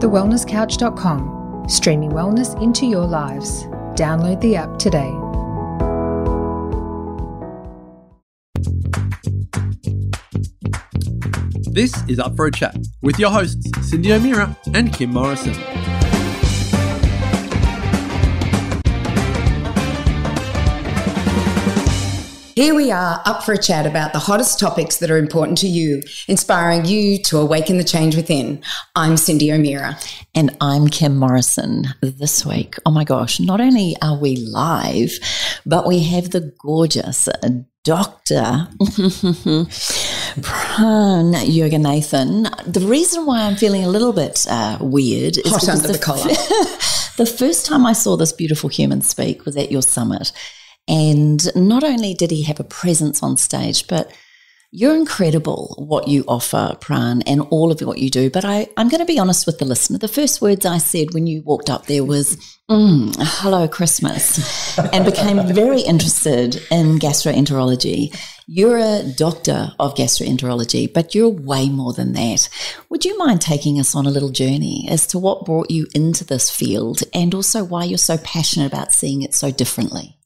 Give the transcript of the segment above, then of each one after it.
thewellnesscouch.com, streaming wellness into your lives. Download the app today. This is Up for a Chat with your hosts, Cindy O'Meara and Kim Morrison. Here we are, up for a chat about the hottest topics that are important to you, inspiring you to awaken the change within. I'm Cindy O'Meara. And I'm Kim Morrison. This week, oh my gosh, not only are we live, but we have the gorgeous Dr. Pran Yoganathan. The reason why I'm feeling a little bit weird is hot under the collar. The first time I saw this beautiful human speak was at your summit. And not only did he have a presence on stage, but you're incredible what you offer, Pran, and all of what you do. But I'm going to be honest with the listener. The first words I said when you walked up there was, hello, Christmas, and became very interested in gastroenterology. You're a doctor of gastroenterology, but you're way more than that. Would you mind taking us on a little journey as to what brought you into this field and also why you're so passionate about seeing it so differently?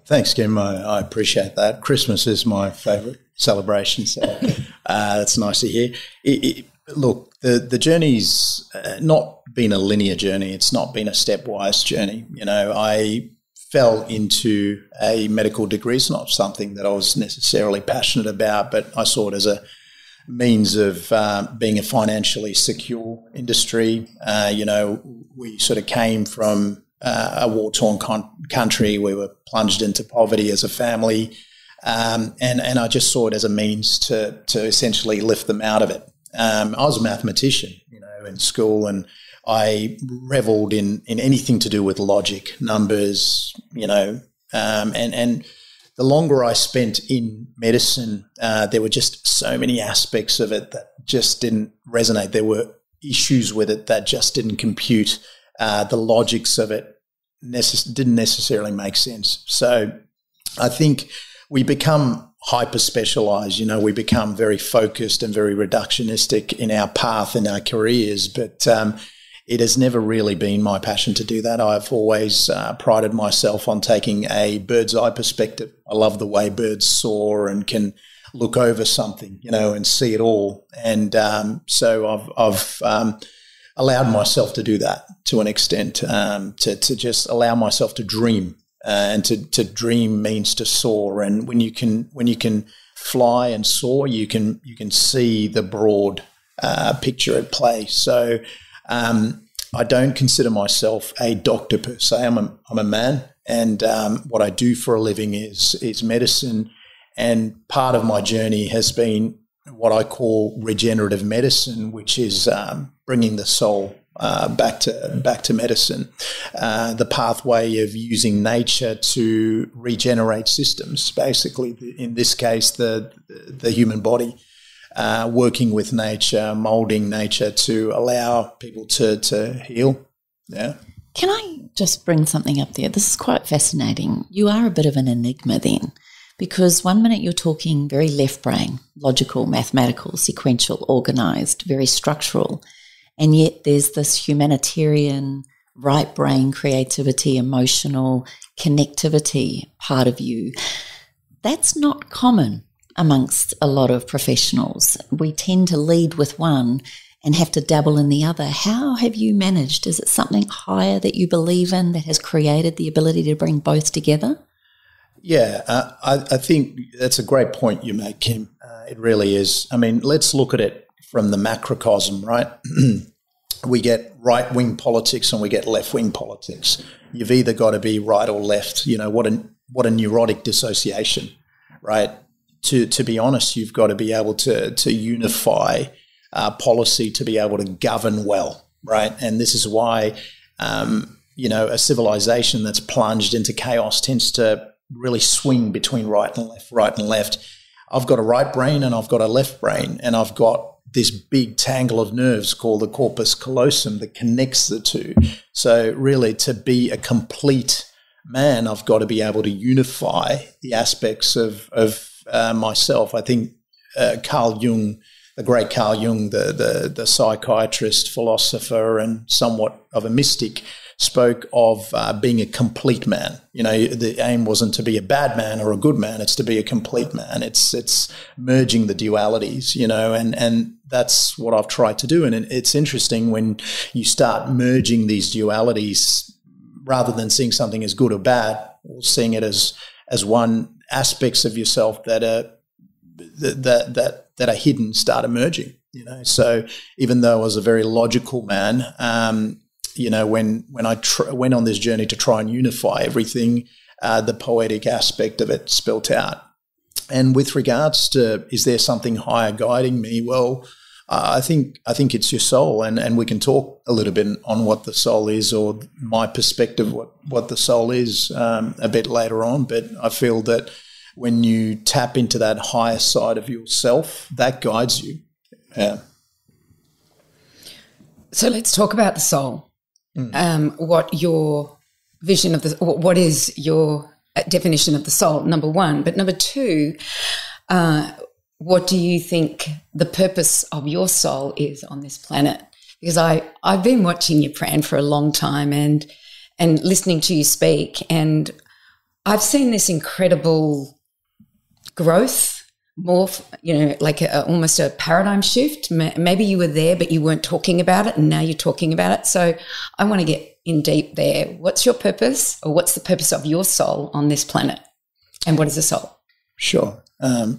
Thanks, Kim. I appreciate that. Christmas is my favourite celebration, so that's nice to hear. Look, the journey's not been a linear journey. It's not been a stepwise journey. You know, I fell into a medical degree. It's not something that I was necessarily passionate about, but I saw it as a means of being a financially secure industry. We sort of came from a war-torn country. We were plunged into poverty as a family, and I just saw it as a means to essentially lift them out of it. I was a mathematician, in school, and I revelled in anything to do with logic, numbers, and the longer I spent in medicine, there were just so many aspects of it that just didn't resonate. There were issues with it that just didn't compute. The logics of it didn't necessarily make sense. So I think we become hyper-specialised, we become very focused and very reductionistic in our path in our careers, but it has never really been my passion to do that. I've always prided myself on taking a bird's eye perspective. I love the way birds soar and can look over something, and see it all. And so I've allowed myself to do that to an extent, to just allow myself to dream, and to dream means to soar. And when you can fly and soar, you can see the broad picture at play. So I don't consider myself a doctor per se. I'm a man, and what I do for a living is medicine. And part of my journey has been what I call regenerative medicine, which is bringing the soul back to medicine, the pathway of using nature to regenerate systems, basically, in this case, the human body, working with nature, moulding nature to allow people to heal. Yeah. Can I just bring something up there? This is quite fascinating. You are a bit of an enigma then, because 1 minute you're talking very left brain, logical, mathematical, sequential, organised, very structural, and yet there's this humanitarian, right brain, creativity, emotional, connectivity part of you. That's not common amongst a lot of professionals. We tend to lead with one and have to dabble in the other. How have you managed? Is it something higher that you believe in that has created the ability to bring both together? Yeah, I think that's a great point you make, Kim. It really is. I mean, let's look at it from the macrocosm, right? We get right-wing politics and we get left-wing politics. You've either got to be right or left. What a neurotic dissociation, right? To be honest, you've got to be able to unify policy to be able to govern well, right? And this is why, a civilization that's plunged into chaos tends to really swing between right and left. I've got a right brain and I've got a left brain, and I've got this big tangle of nerves called the corpus callosum that connects the two. So really, to be a complete man, I've got to be able to unify the aspects of myself. I think Carl Jung the great Carl Jung, the psychiatrist, philosopher, and somewhat of a mystic, spoke of being a complete man. The aim wasn't to be a bad man or a good man; it's to be a complete man. It's merging the dualities, and that's what I've tried to do. And it's interesting when you start merging these dualities, rather than seeing something as good or bad, or seeing it as one, aspects of yourself that are hidden start emerging. So even though I was a very logical man, when I went on this journey to try and unify everything, the poetic aspect of it spelt out. And with regards to, is there something higher guiding me? Well, I think it's your soul, and we can talk a little bit on what the soul is, or my perspective what the soul is a bit later on. But I feel that when you tap into that higher side of yourself, that guides you. Yeah. So let's talk about the soul. What your vision of what is your definition of the soul, number one. But number two, what do you think the purpose of your soul is on this planet? Because I've been watching you, Pran, for a long time and listening to you speak, and I've seen this incredible growth, more, like almost a paradigm shift. Maybe you were there, but you weren't talking about it, and now you're talking about it. So I want to get in deep there. What's your purpose, or what's the purpose of your soul on this planet? And what is a soul? Sure.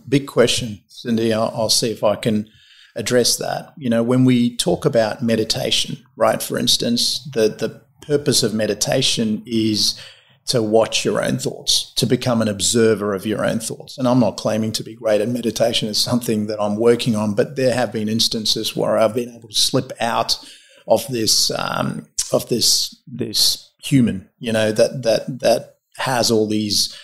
Big question, Cindy. I'll see if I can address that. When we talk about meditation, right, for instance, the purpose of meditation is to watch your own thoughts, to become an observer of your own thoughts. And I'm not claiming to be great at meditation. It's something that I'm working on, but there have been instances where I've been able to slip out of this human, that has all these,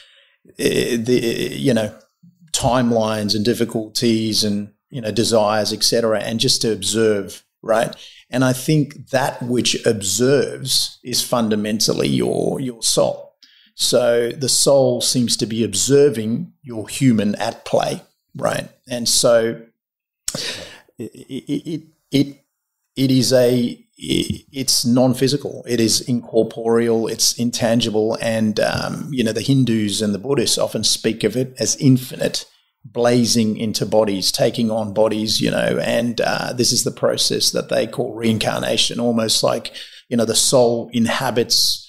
timelines and difficulties and, desires, etc., and just to observe, right? And I think that which observes is fundamentally your soul. So the soul seems to be observing your human at play, right? And so it's non-physical, it is incorporeal, it's intangible, and the Hindus and the Buddhists often speak of it as infinite, blazing into bodies, taking on bodies, and this is the process that they call reincarnation, almost like, the soul inhabits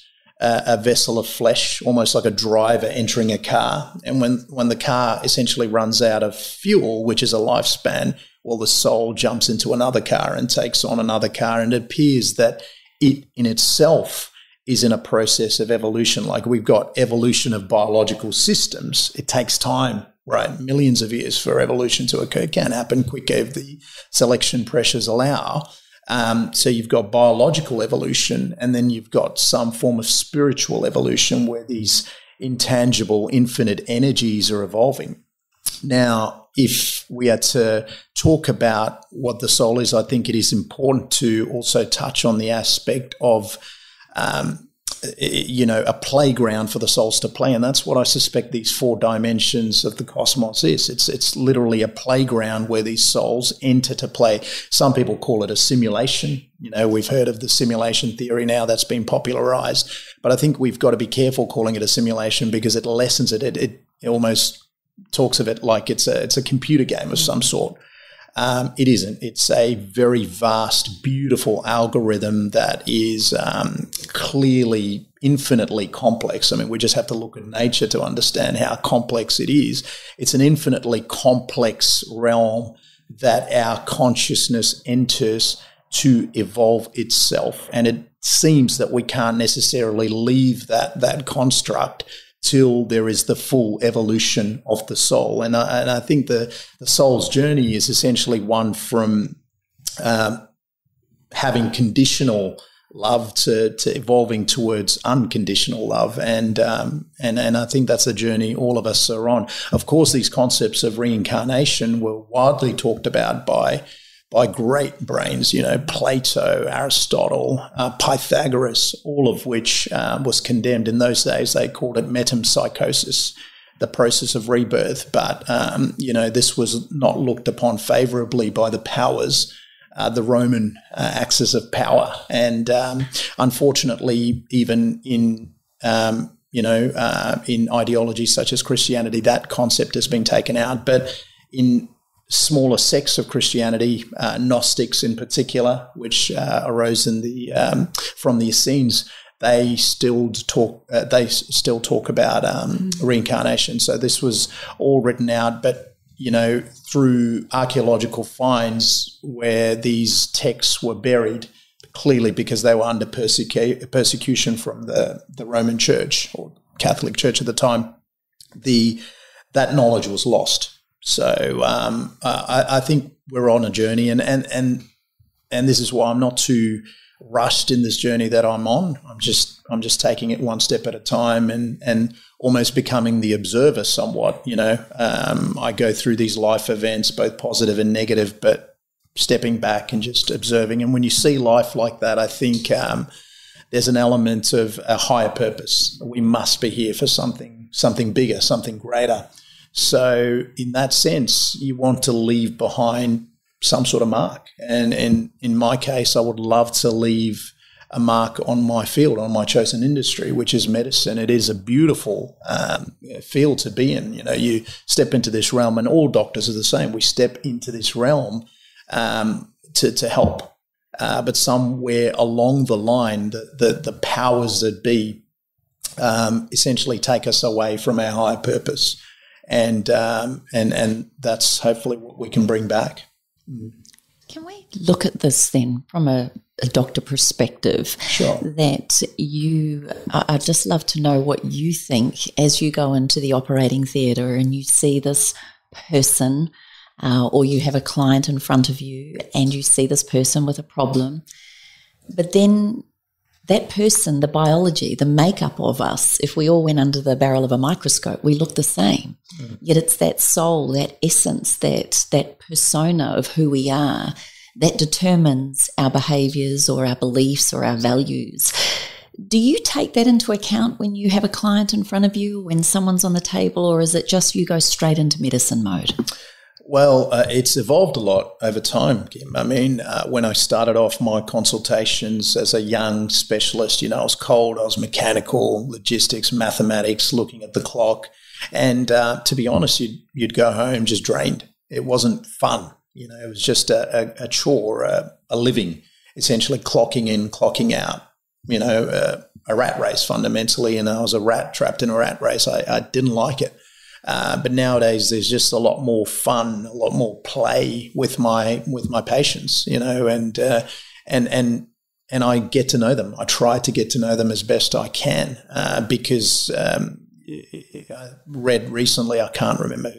a vessel of flesh, almost like a driver entering a car. And when the car essentially runs out of fuel, which is a lifespan, well, the soul jumps into another car and takes on another car, and it appears that it in itself is in a process of evolution. Like we've got evolution of biological systems. It takes time, right? Millions of years for evolution to occur. It can happen quicker if the selection pressures allow. So you've got biological evolution, and then you've got some form of spiritual evolution where these intangible, infinite energies are evolving. Now, if we are to talk about what the soul is, I think it is important to also touch on the aspect of, a playground for the souls to play. And that's what I suspect these 4 dimensions of the cosmos is. It's literally a playground where these souls enter to play. Some people call it a simulation. We've heard of the simulation theory now that's been popularized. But I think we've got to be careful calling it a simulation because it lessens it. It almost talks of it like it's a computer game of some sort. It isn't. It's a very vast, beautiful algorithm that is clearly infinitely complex. I mean, we just have to look at nature to understand how complex it is. It's an infinitely complex realm that our consciousness enters to evolve itself. And it seems that we can't necessarily leave that construct till there is the full evolution of the soul. And I think the soul's journey is essentially one from having conditional love to evolving towards unconditional love. And I think that's a journey all of us are on. Of course, these concepts of reincarnation were widely talked about by great brains, Plato, Aristotle, Pythagoras, all of which was condemned in those days. They called it metempsychosis. the process of rebirth. But, this was not looked upon favourably by the powers, the Roman axis of power. And unfortunately, even in ideologies such as Christianity, that concept has been taken out. But in smaller sects of Christianity, Gnostics in particular, which arose from the Essenes, they still talk about reincarnation. So this was all written out, but through archaeological finds where these texts were buried, clearly because they were under persecution from the Roman Church or Catholic Church at the time, that knowledge was lost. So I think we're on a journey, and this is why I'm not too rushed in this journey that I'm on. I'm just taking it one step at a time and almost becoming the observer somewhat. I go through these life events, both positive and negative, but stepping back and just observing. And when you see life like that, I think there's an element of a higher purpose. We must be here for something bigger, something greater. So in that sense, you want to leave behind some sort of mark. And in my case, I would love to leave a mark on my field, on my chosen industry, which is medicine. It is a beautiful field to be in. You step into this realm, and all doctors are the same. We step into this realm to help. But somewhere along the line, the powers that be essentially take us away from our higher purpose. And that's hopefully what we can bring back. Can we look at this then from a doctor perspective? Sure. That I'd just love to know what you think as you go into the operating theatre and you see this person or you have a client in front of you and you see this person with a problem, but then that person, the biology, the makeup of us, if we all went under the barrel of a microscope, we look the same. Yet it's that soul, that essence, that persona of who we are that determines our behaviours or our beliefs or our values. Do you take that into account when you have a client in front of you, when someone's on the table, or is it just you go straight into medicine mode? Well, it's evolved a lot over time, Kim. I mean, when I started off my consultations as a young specialist, I was cold, I was mechanical, logistics, mathematics, looking at the clock. And to be honest, you'd go home just drained. It wasn't fun. It was just a chore, a living, essentially clocking in, clocking out, a rat race fundamentally. And I was a rat trapped in a rat race. I didn't like it. But nowadays there's just a lot more fun, a lot more play with my patients, and I get to know them. I try to get to know them as best I can because I read recently, I can't remember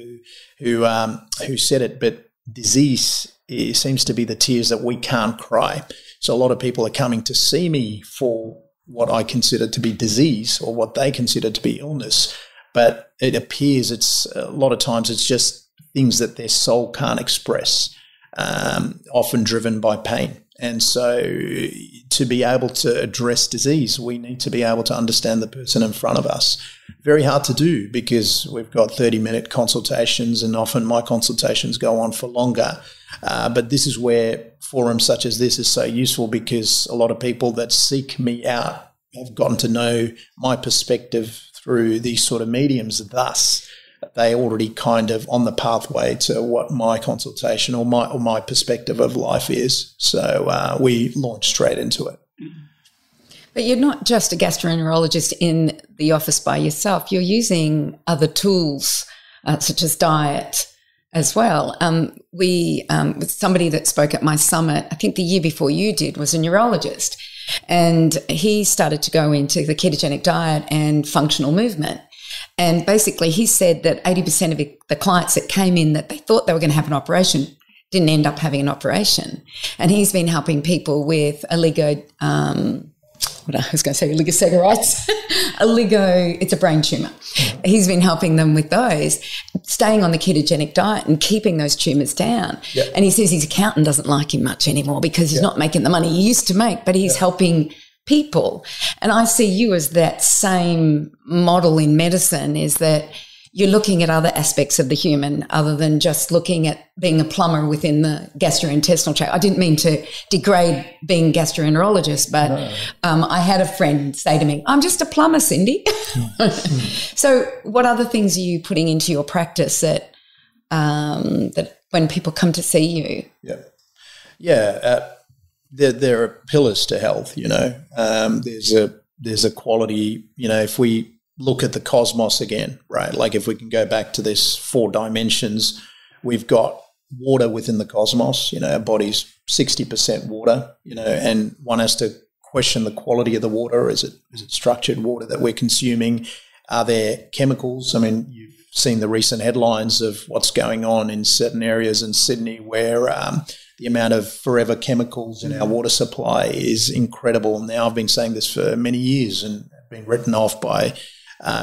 who said it, but disease seems to be the tears that we can't cry. So a lot of people are coming to see me for what I consider to be disease or what they consider to be illness. But it appears a lot of times it's just things that their soul can't express, often driven by pain. And so to be able to address disease, we need to be able to understand the person in front of us. Very hard to do because we've got 30-minute consultations and often my consultations go on for longer. But this is where forums such as this is so useful because a lot of people that seek me out have gotten to know my perspective through these sort of mediums. Thus, they already kind of on the pathway to what my consultation or my perspective of life is. So we launch straight into it. But you're not just a gastroenterologist in the office by yourself. You're using other tools such as diet as well. With somebody that spoke at my summit, I think the year before you did, was a neurologist. And he started to go into the ketogenic diet and functional movement. And basically he said that 80% of the clients that came in that they thought they were going to have an operation didn't end up having an operation. And he's been helping people with oligosaccharides. It's a brain tumour. He's been helping them with those, staying on the ketogenic diet and keeping those tumours down. Yep. And he says his accountant doesn't like him much anymore because he's not making the money he used to make, but he's helping people. And I see you as that same model in medicine, is that you're looking at other aspects of the human other than just looking at being a plumber within the gastrointestinal tract. I didn't mean to degrade being gastroenterologist, but I had a friend say to me, I'm just a plumber, Cindy. So what other things are you putting into your practice that when people come to see you? There are pillars to health, there's a quality, if we look at the cosmos again, right? Like if we can go back to this 4 dimensions, we've got water within the cosmos, our body's 60% water, and one has to question the quality of the water. Is it structured water that we're consuming? Are there chemicals? I mean, you've seen the recent headlines of what's going on in certain areas in Sydney where the amount of forever chemicals in our water supply is incredible. Now, I've been saying this for many years and been written off by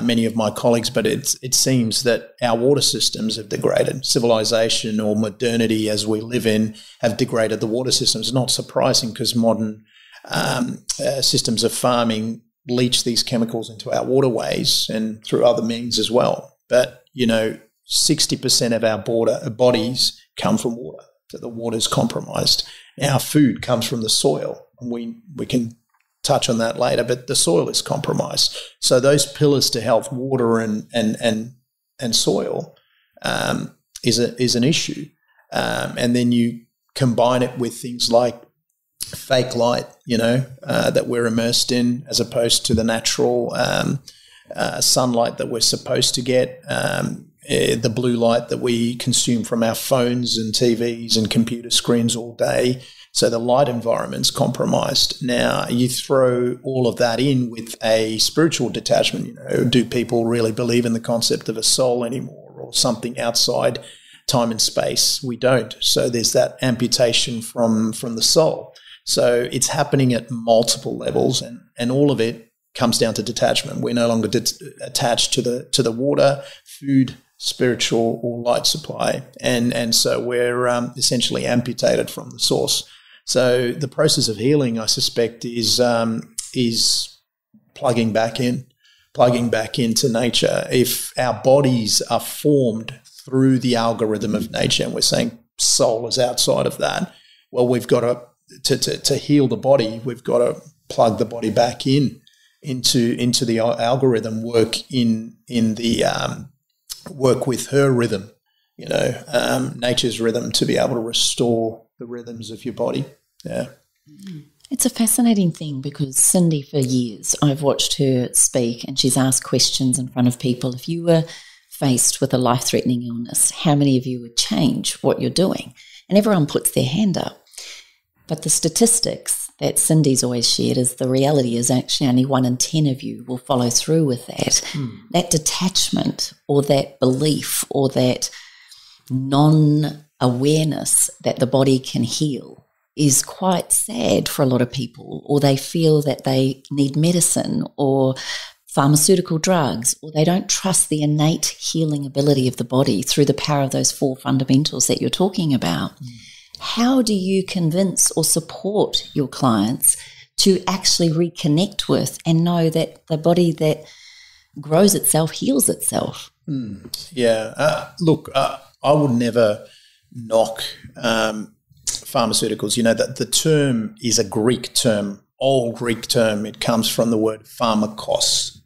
many of my colleagues, but it seems that our water systems have degraded. Civilization or modernity as we live in have degraded the water systems. It's not surprising because modern systems of farming leach these chemicals into our waterways and through other means as well. But, 60% of our bodies come from water. So the water's compromised. Our food comes from the soil, and we can touch on that later, but the soil is compromised. So those pillars to health, water and soil, is an issue. And then you combine it with things like fake light, that we're immersed in, as opposed to the natural sunlight that we're supposed to get. The blue light that we consume from our phones and TVs and computer screens all day. So the light environment's compromised. Now, you throw all of that in with a spiritual detachment. Do people really believe in the concept of a soul anymore or something outside time and space? We don't. So there's that amputation from the soul. So it's happening at multiple levels, and all of it comes down to detachment. We're no longer attached to the water, food, spiritual or light supply, and so we're essentially amputated from the source. So the process of healing, I suspect, is plugging back into nature. If our bodies are formed through the algorithm of nature, and we're saying soul is outside of that, well, we've got to heal the body. We've got to plug the body back into the algorithm, work with her rhythm, nature's rhythm, to be able to restore the rhythms of your body. Yeah. It's a fascinating thing because Cindy, for years, I've watched her speak and she's asked questions in front of people. If you were faced with a life-threatening illness, how many of you would change what you're doing? And everyone puts their hand up. But the statistics that Cindy's always shared is the reality is actually only 1 in 10 of you will follow through with that. That detachment or that belief or that non-awareness that the body can heal is quite sad for a lot of people, or they feel that they need medicine or pharmaceutical drugs, or they don't trust the innate healing ability of the body through the power of those 4 fundamentals that you're talking about. How do you convince or support your clients to actually reconnect with and know that the body that grows itself heals itself? Look, I would never knock pharmaceuticals. That the term is a Greek term, old Greek term. It comes from the word pharmakos.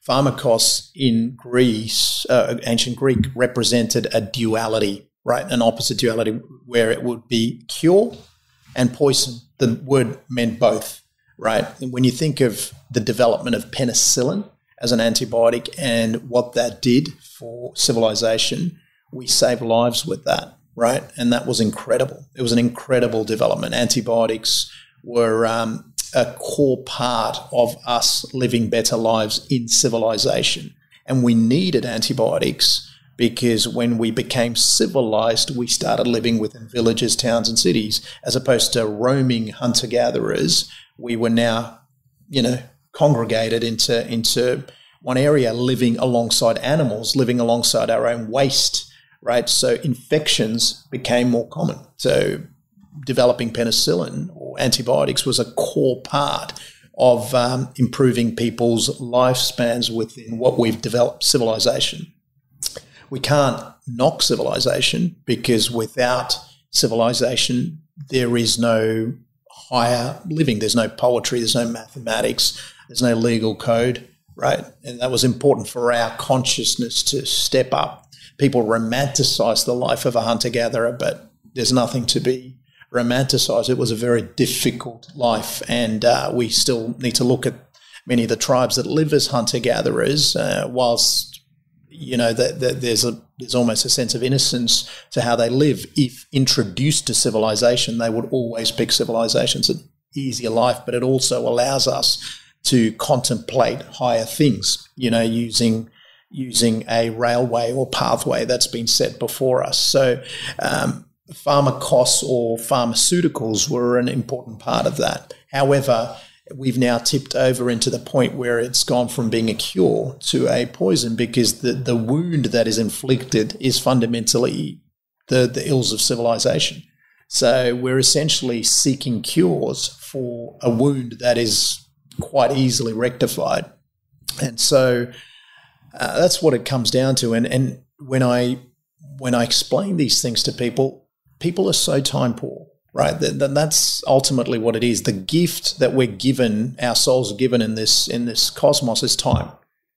Pharmakos in Greece, ancient Greek, represented a duality, right? An opposite duality where it would be cure and poison. The word meant both, right? And when you think of the development of penicillin as an antibiotic and what that did for civilization, we saved lives with that, right? And that was incredible. It was an incredible development. Antibiotics were a core part of us living better lives in civilization. And we needed antibiotics because when we became civilized, we started living within villages, towns, and cities, as opposed to roaming hunter-gatherers. We were now, congregated into one area, living alongside animals, living alongside our own waste, right? So infections became more common. So developing penicillin or antibiotics was a core part of improving people's lifespans within what we've developed, civilization. we can't knock civilization, because without civilization, there is no higher living. There's no poetry, there's no mathematics, there's no legal code, right? And that was important for our consciousness to step up. People romanticize the life of a hunter-gatherer, but there's nothing to be romanticized. It was a very difficult life, and we still need to look at many of the tribes that live as hunter-gatherers, whilst there's almost a sense of innocence to how they live. If introduced to civilization, they would always pick civilization. It's an easier life, but it also allows us to contemplate higher things, using a railway or pathway that's been set before us. So pharmacos or pharmaceuticals were an important part of that. However, we've now tipped over into the point where it's gone from being a cure to a poison, because the wound that is inflicted is fundamentally the ills of civilization. So we're essentially seeking cures for a wound that is quite easily rectified. And so that's what it comes down to. And when I explain these things to people are so time poor. Right, then that's ultimately what it is. The gift that we're given, our souls are given in this cosmos, is time.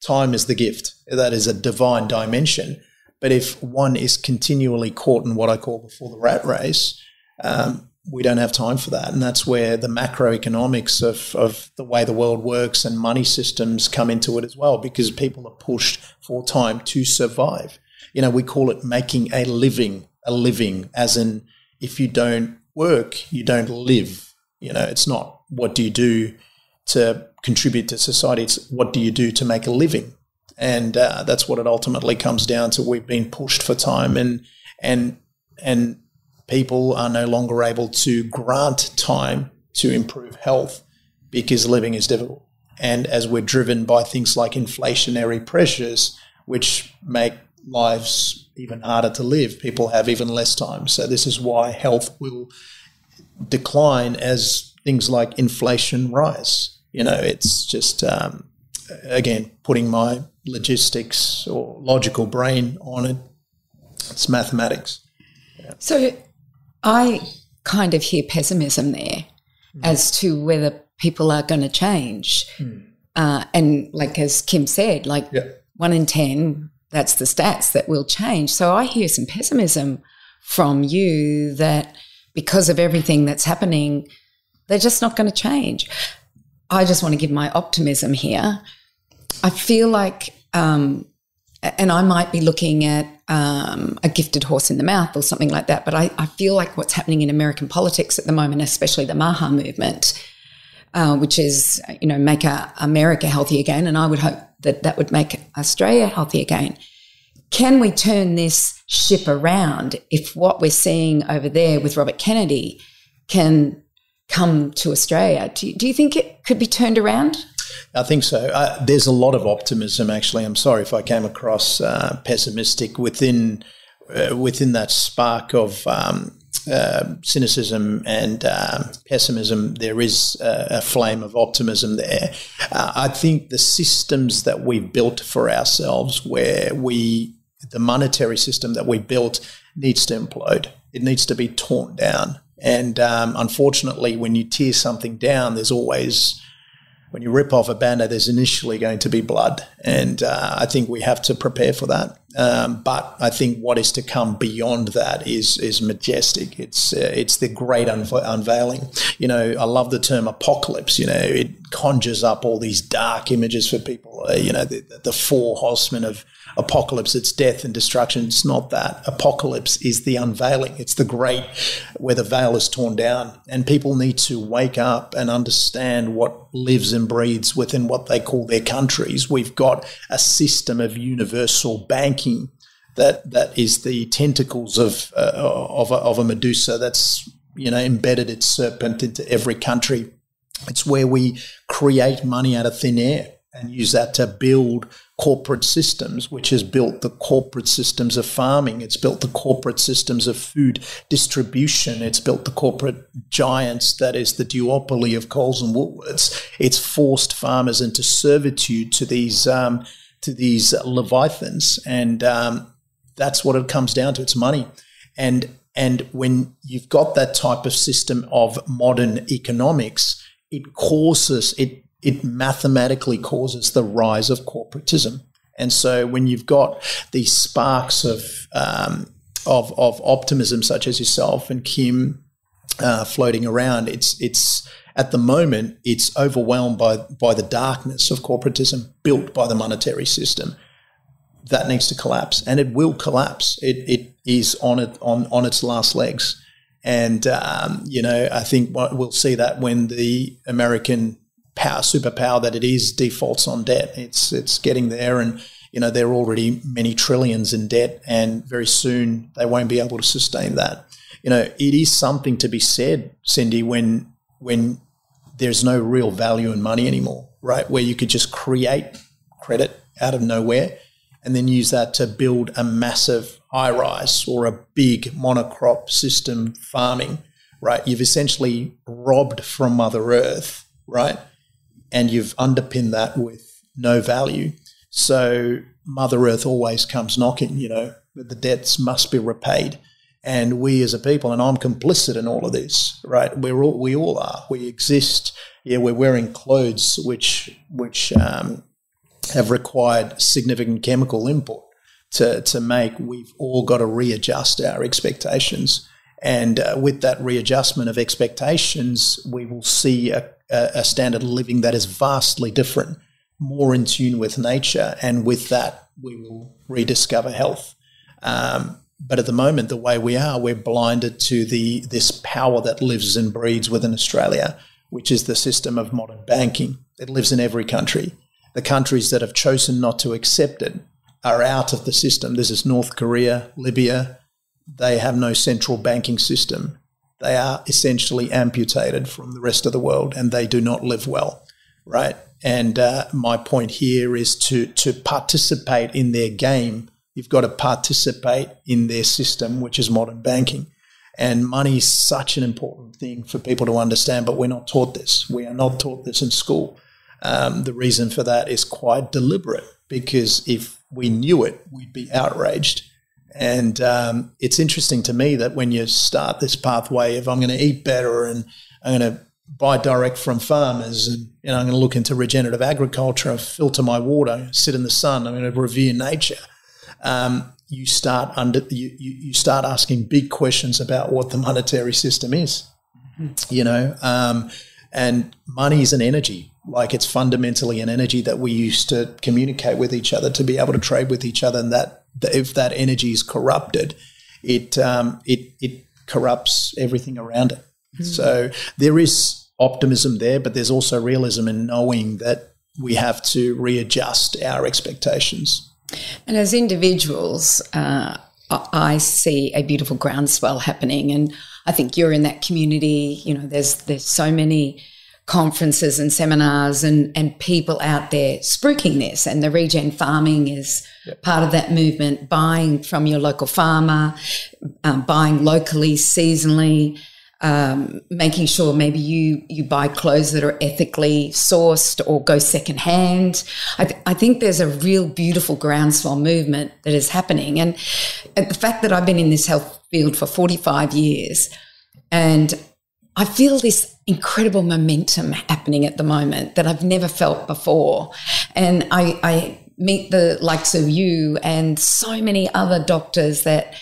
Time is the gift. That is a divine dimension. But if one is continually caught in what I call before the rat race, we don't have time for that. And that's where the macroeconomics of the way the world works and money systems come into it as well, because people are pushed for time to survive. We call it making a living, as in, if you don't work, you don't live. It's not what do you do to contribute to society, it's what do you do to make a living. And that's what it ultimately comes down to. We've been pushed for time, and people are no longer able to grant time to improve health because living is difficult. And as we're driven by things like inflationary pressures, which make lives even harder to live, people have even less time. So this is why health will decline as things like inflation rise. It's just, again, putting my logistics or logical brain on it. It's mathematics. Yeah. So I kind of hear pessimism there as to whether people are going to change. And like as Kim said, 1 in 10, that's the stats that will change. So I hear some pessimism from you that because of everything that's happening, they're just not going to change. I just want to give my optimism here. I feel like, and I might be looking at a gifted horse in the mouth or something like that, but I feel like what's happening in American politics at the moment, especially the MAHA movement, which is, make America healthy again, and I would hope that would make Australia healthy again. Can we turn this ship around if what we're seeing over there with Robert Kennedy can come to Australia? Do you think it could be turned around? I think so. There's a lot of optimism, actually. I'm sorry if I came across pessimistic within that spark of cynicism and pessimism. There is a flame of optimism there. I think the systems that we've built for ourselves, the monetary system that we built, needs to implode. It needs to be torn down. And unfortunately, when you tear something down, there's always, when you rip off a Band-Aid, there's initially going to be blood. And I think we have to prepare for that. But I think what is to come beyond that is majestic. It's the great unveiling. I love the term apocalypse. It conjures up all these dark images for people. The four horsemen of apocalypse, it's death and destruction. It's not that. Apocalypse is the unveiling. It's the great, where the veil is torn down, and people need to wake up and understand what lives and breathes within what they call their countries. We've got a system of universal banking that is the tentacles of a Medusa that's embedded its serpent into every country. It's where we create money out of thin air and use that to build corporate systems, which has built the corporate systems of farming. It's built the corporate systems of food distribution. It's built the corporate giants, that is the duopoly of Coles and Woolworths. It's forced farmers into servitude to these leviathans, and that's what it comes down to. It's money. And when you've got that type of system of modern economics, it mathematically causes the rise of corporatism. And so when you've got these sparks of optimism, such as yourself and Kim floating around, it's at the moment it's overwhelmed by the darkness of corporatism built by the monetary system. That needs to collapse, and it will collapse. It is on its last legs, and I think we'll see that when the American superpower that it is defaults on debt. It's getting there, and they're already many trillions in debt, and very soon they won't be able to sustain that. It is something to be said, Cindy, when there's no real value in money anymore, right? Where you could just create credit out of nowhere and then use that to build a massive high-rise or a big monocrop system farming, right? You've essentially robbed from Mother Earth, right? And you've underpinned that with no value. So Mother Earth always comes knocking, the debts must be repaid. And we as a people, and I'm complicit in all of this, right? We all are. We exist. Yeah, we're wearing clothes which have required significant chemical input to make. We've all got to readjust our expectations. And with that readjustment of expectations, we will see a standard of living that is vastly different, more in tune with nature. And with that, we will rediscover health. But at the moment, the way we are, we're blinded to this power that lives and breathes within Australia, which is the system of modern banking. It lives in every country. The countries that have chosen not to accept it are out of the system. This is North Korea, Libya. They have no central banking system. They are essentially amputated from the rest of the world, and they do not live well, right? And my point here is to participate in their game. You've got to participate in their system, which is modern banking. And money is such an important thing for people to understand, but we're not taught this. We are not taught this in school. The reason for that is quite deliberate, because if we knew it, we'd be outraged. And it's interesting to me that when you start this pathway of I'm going to eat better and I'm going to buy direct from farmers and I'm going to look into regenerative agriculture, and filter my water, sit in the sun, I'm going to revere nature. You start asking big questions about what the monetary system is, and money is an energy. Like, it's fundamentally an energy that we use to communicate with each other, to be able to trade with each other. And that if that energy is corrupted, it corrupts everything around it. Mm-hmm. So there is optimism there, but there's also realism in knowing that we have to readjust our expectations. And as individuals, I see a beautiful groundswell happening, and I think you're in that community. There's so many conferences and seminars and people out there spruiking this, and the regen farming is part of that movement. Buying from your local farmer, buying locally, seasonally. Making sure maybe you buy clothes that are ethically sourced or go secondhand. I think there's a real beautiful groundswell movement that is happening. And the fact that I've been in this health field for 45 years, and I feel this incredible momentum happening at the moment that I've never felt before. And I meet the likes of you and so many other doctors that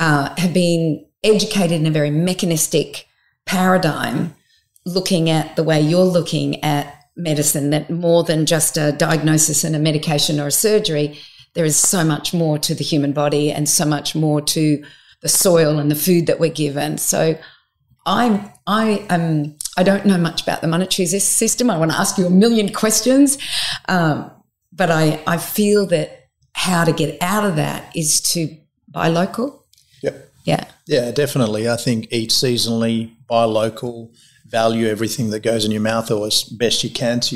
have been educated in a very mechanistic paradigm, looking at the way you're looking at medicine, that more than just a diagnosis and a medication or a surgery, there is so much more to the human body and so much more to the soil and the food that we're given. So I don't know much about the monetary system. I want to ask you a million questions, but I feel that how to get out of that is to buy local. Yep. Yeah. Yeah, definitely. I think eat seasonally, buy local, value everything that goes in your mouth, or as best you can to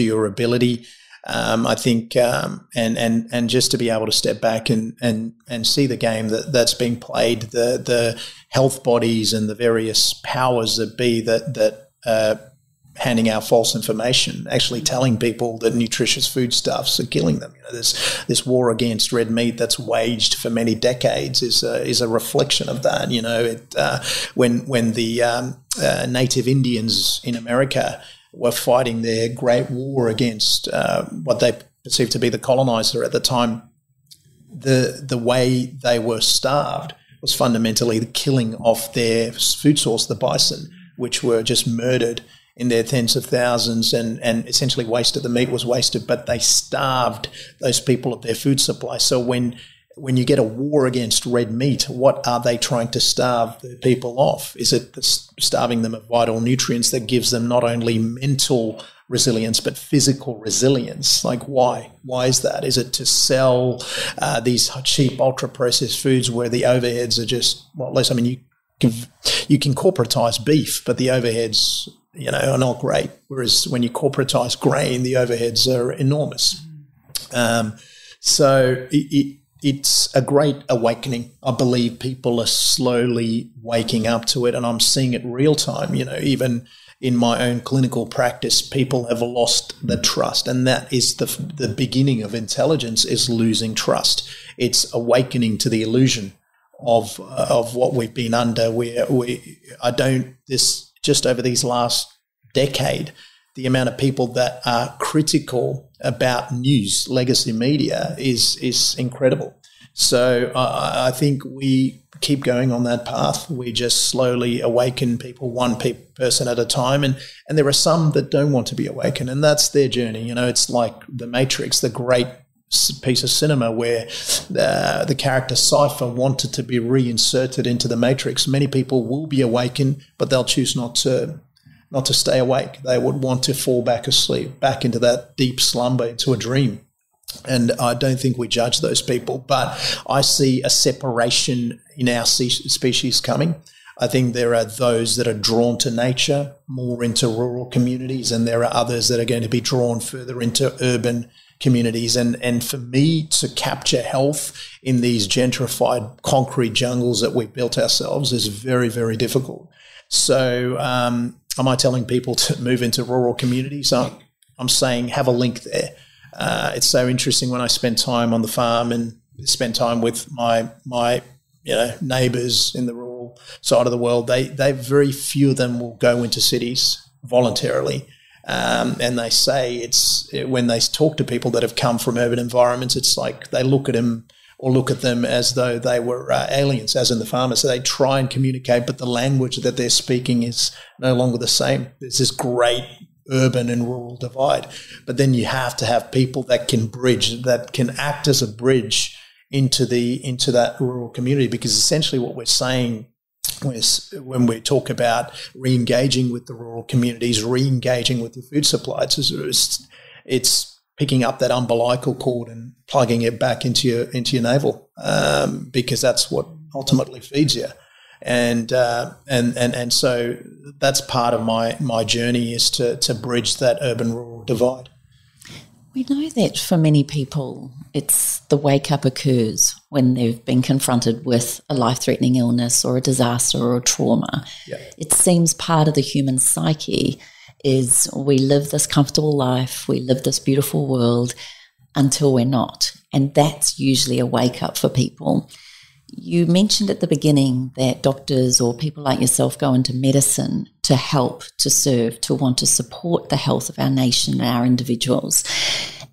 your ability. I think and just to be able to step back and see the game that's being played, the health bodies and the various powers that be that handing out false information, actually telling people that nutritious foodstuffs are killing them. This war against red meat that's waged for many decades is a reflection of that. When the native Indians in America were fighting their great war against what they perceived to be the colonizer at the time, the way they were starved was fundamentally the killing of their food source, the bison, which were just murdered in their tens of thousands and essentially wasted. The meat was wasted, but they starved those people of their food supply. So when you get a war against red meat, what are they trying to starve the people of? Is it starving them of vital nutrients that gives them not only mental resilience but physical resilience? Like, why? Why is that? Is it to sell these cheap ultra-processed foods where the overheads are just, you can corporatize beef, but the overheads are not great. Whereas when you corporatize grain, the overheads are enormous. So it's a great awakening. I believe people are slowly waking up to it, and I'm seeing it real time. Even in my own clinical practice, people have lost the trust, and that is the beginning of intelligence, is losing trust. It's awakening to the illusion of what we've been under. Just over these last decade, the amount of people that are critical about news, legacy media, is incredible. So I think we keep going on that path. We just slowly awaken people, one person at a time. And there are some that don't want to be awakened, and that's their journey. It's like The Matrix, the great piece of cinema where the character Cypher wanted to be reinserted into the Matrix. Many people will be awakened, but they'll choose not to stay awake. They would want to fall back asleep, back into that deep slumber, into a dream. And I don't think we judge those people, but I see a separation in our species coming. I think there are those that are drawn to nature, more into rural communities, and there are others that are going to be drawn further into urban communities. And for me to capture health in these gentrified concrete jungles that we've built ourselves is very, very difficult. So am I telling people to move into rural communities? I'm saying have a link there. It's so interesting when I spend time on the farm and spend time with my neighbours in the rural side of the world. They very few of them will go into cities voluntarily. And they say when they talk to people that have come from urban environments, it's like they look at them as though they were aliens, as in the farmers. So they try and communicate, but the language that they're speaking is no longer the same. There's this great urban and rural divide. But then you have to have people that can bridge, that can act as a bridge into that rural community, because essentially what we're saying when we talk about re-engaging with the rural communities, re-engaging with your food supply, it's picking up that umbilical cord and plugging it back into your navel, because that's what ultimately feeds you. And so that's part of my journey, is to bridge that urban-rural divide. We know that for many people, it's the wake-up occurs when they've been confronted with a life-threatening illness or a disaster or a trauma. Yeah. It seems part of the human psyche is we live this comfortable life, we live this beautiful world until we're not. And that's usually a wake-up for people. You mentioned at the beginning that doctors or people like yourself go into medicine to help, to serve, to want to support the health of our nation and our individuals.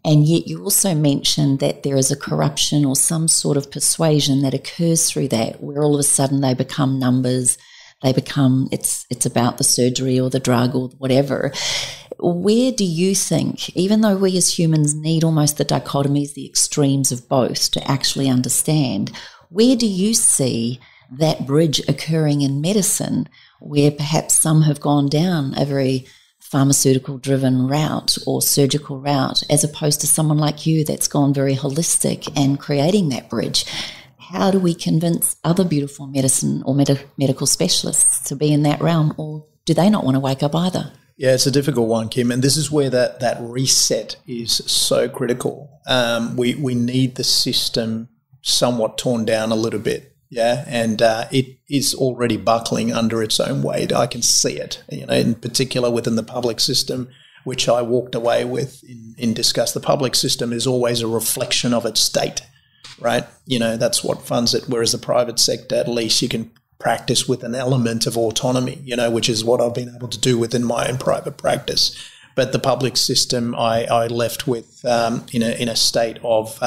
And yet you also mentioned that there is a corruption or some sort of persuasion that occurs through that, where all of a sudden they become numbers, it's about the surgery or the drug or whatever. Where do you think, even though we as humans need almost the dichotomies, the extremes of both to actually understand, where do you see that bridge occurring in medicine, where perhaps some have gone down a very pharmaceutical-driven route or surgical route, as opposed to someone like you that's gone very holistic and creating that bridge? How do we convince other beautiful medicine or medical specialists to be in that realm, or do they not want to wake up either? Yeah, it's a difficult one, Kim, and this is where that reset is so critical. We need the system somewhat torn down a little bit. yeah, and it is already buckling under its own weight. I can see it, in particular within the public system, which I walked away with in discuss. The public system is always a reflection of its state, right? That's what funds it, whereas the private sector, at least you can practice with an element of autonomy, which is what I've been able to do within my own private practice. But the public system, I left with in a state of,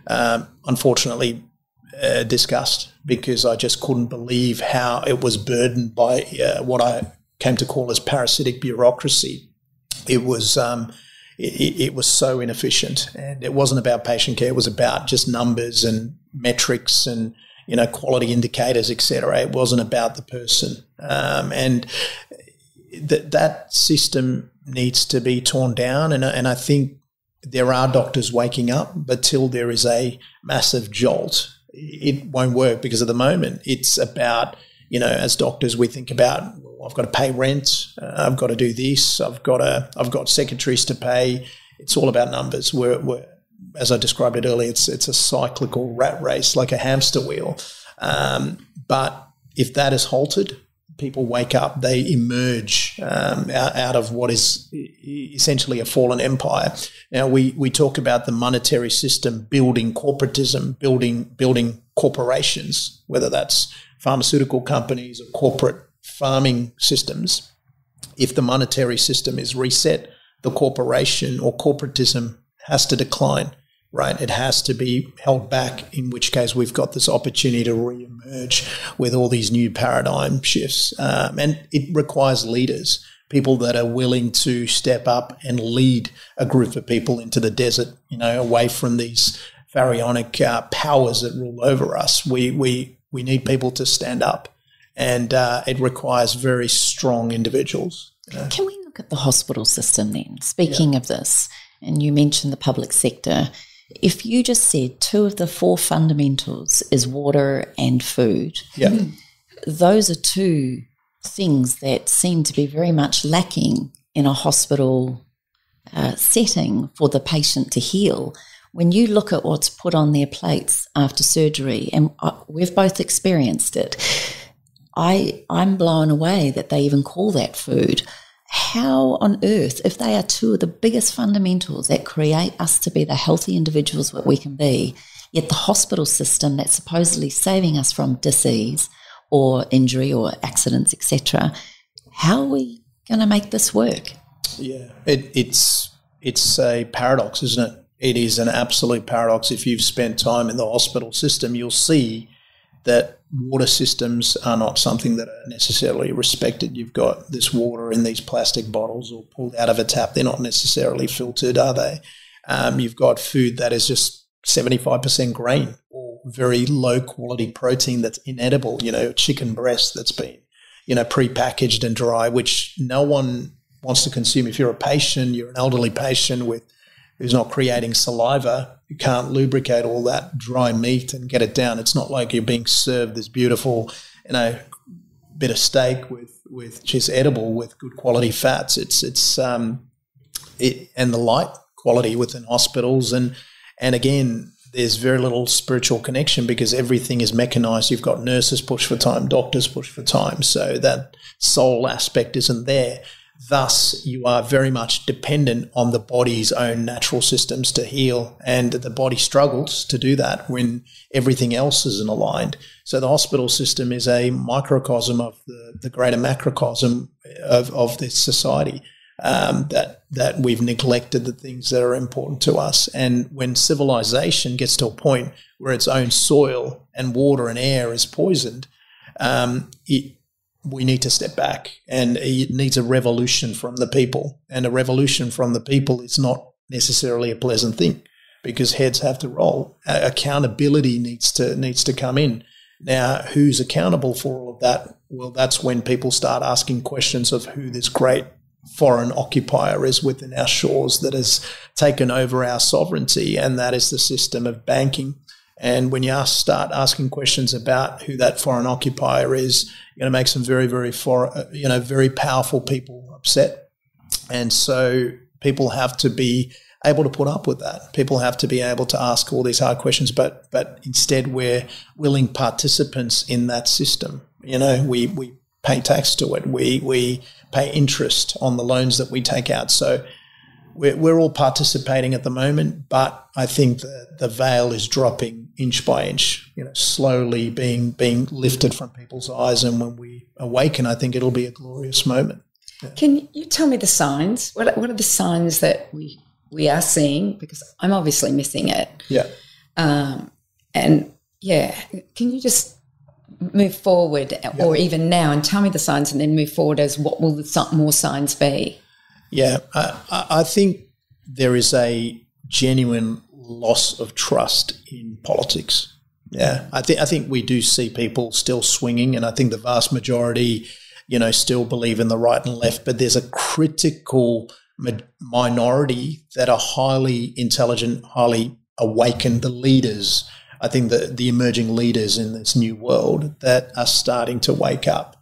unfortunately, disgust, because I just couldn't believe how it was burdened by what I came to call as parasitic bureaucracy. It was it was so inefficient, and it wasn't about patient care. It was about just numbers and metrics and quality indicators, etc. It wasn't about the person, and that system needs to be torn down. And I think there are doctors waking up, but till there is a massive jolt, it won't work, because at the moment it's about, as doctors we think about, well, I've got to pay rent, I've got to do this, I've got secretaries to pay. It's all about numbers. We're as I described it earlier, it's a cyclical rat race, like a hamster wheel. But if that is halted, people wake up, they emerge out of what is essentially a fallen empire. Now, we talk about the monetary system building corporatism, building corporations, whether that's pharmaceutical companies or corporate farming systems. If the monetary system is reset, the corporation or corporatism has to decline, right? It has to be held back, in which case we've got this opportunity to re-emerge with all these new paradigm shifts. And it requires leaders, people that are willing to step up and lead a group of people into the desert, away from these pharaonic powers that rule over us. We need people to stand up, and it requires very strong individuals. Can we look at the hospital system then? Speaking of this, and you mentioned the public sector, if you just said 2 of the 4 fundamentals is water and food, those are 2 things that seem to be very much lacking in a hospital setting for the patient to heal. When you look at what's put on their plates after surgery, and we've both experienced it, I'm blown away that they even call that food. How on earth, if they are 2 of the biggest fundamentals that create us to be the healthy individuals that we can be, yet the hospital system that's supposedly saving us from disease or injury or accidents, etc., how are we going to make this work? Yeah, it's a paradox, isn't it? It is an absolute paradox. If you've spent time in the hospital system, you'll see that water systems are not something that are necessarily respected. You've got this water in these plastic bottles or pulled out of a tap. They're not necessarily filtered, are they? You've got food that is just 75% grain or very low quality protein that's inedible, chicken breast that's been, pre-packaged and dry, which no one wants to consume. If you're a patient, you're an elderly patient who's not creating saliva, you can't lubricate all that dry meat and get it down. It's not like you're being served this beautiful, bit of steak which is edible with good quality fats. And the light quality within hospitals, and again, there's very little spiritual connection because everything is mechanized. You've got nurses push for time, doctors push for time, so that soul aspect isn't there. Thus, you are very much dependent on the body's own natural systems to heal, and the body struggles to do that when everything else isn't aligned. So the hospital system is a microcosm of the greater macrocosm of this society, that we've neglected the things that are important to us. And when civilization gets to a point where its own soil and water and air is poisoned, we need to step back, and it needs a revolution from the people. And a revolution from the people is not necessarily a pleasant thing, because heads have to roll. Accountability needs to come in. Now, who's accountable for all of that? Well, that's when people start asking questions of who this great foreign occupier is within our shores that has taken over our sovereignty, and that is the system of banking. And when you start asking questions about who that foreign occupier is, you're going to make some very, very very powerful people upset. And so people have to be able to put up with that. People have to be able to ask all these hard questions, but instead we're willing participants in that system. We pay tax to it. We pay interest on the loans that we take out. So we're all participating at the moment, but I think the veil is dropping inch by inch, slowly being lifted from people's eyes. And when we awaken, I think it'll be a glorious moment. Yeah. Can you tell me the signs? What are the signs that we are seeing? Because I'm obviously missing it. Yeah. Can you just move forward or even now and tell me the signs and then move forward as what will the more signs be? Yeah, I think there is a genuine loss of trust in politics. Yeah, I think we do see people still swinging, and I think the vast majority, still believe in the right and left, but there's a critical minority that are highly intelligent, highly awakened, the leaders, I think the emerging leaders in this new world that are starting to wake up.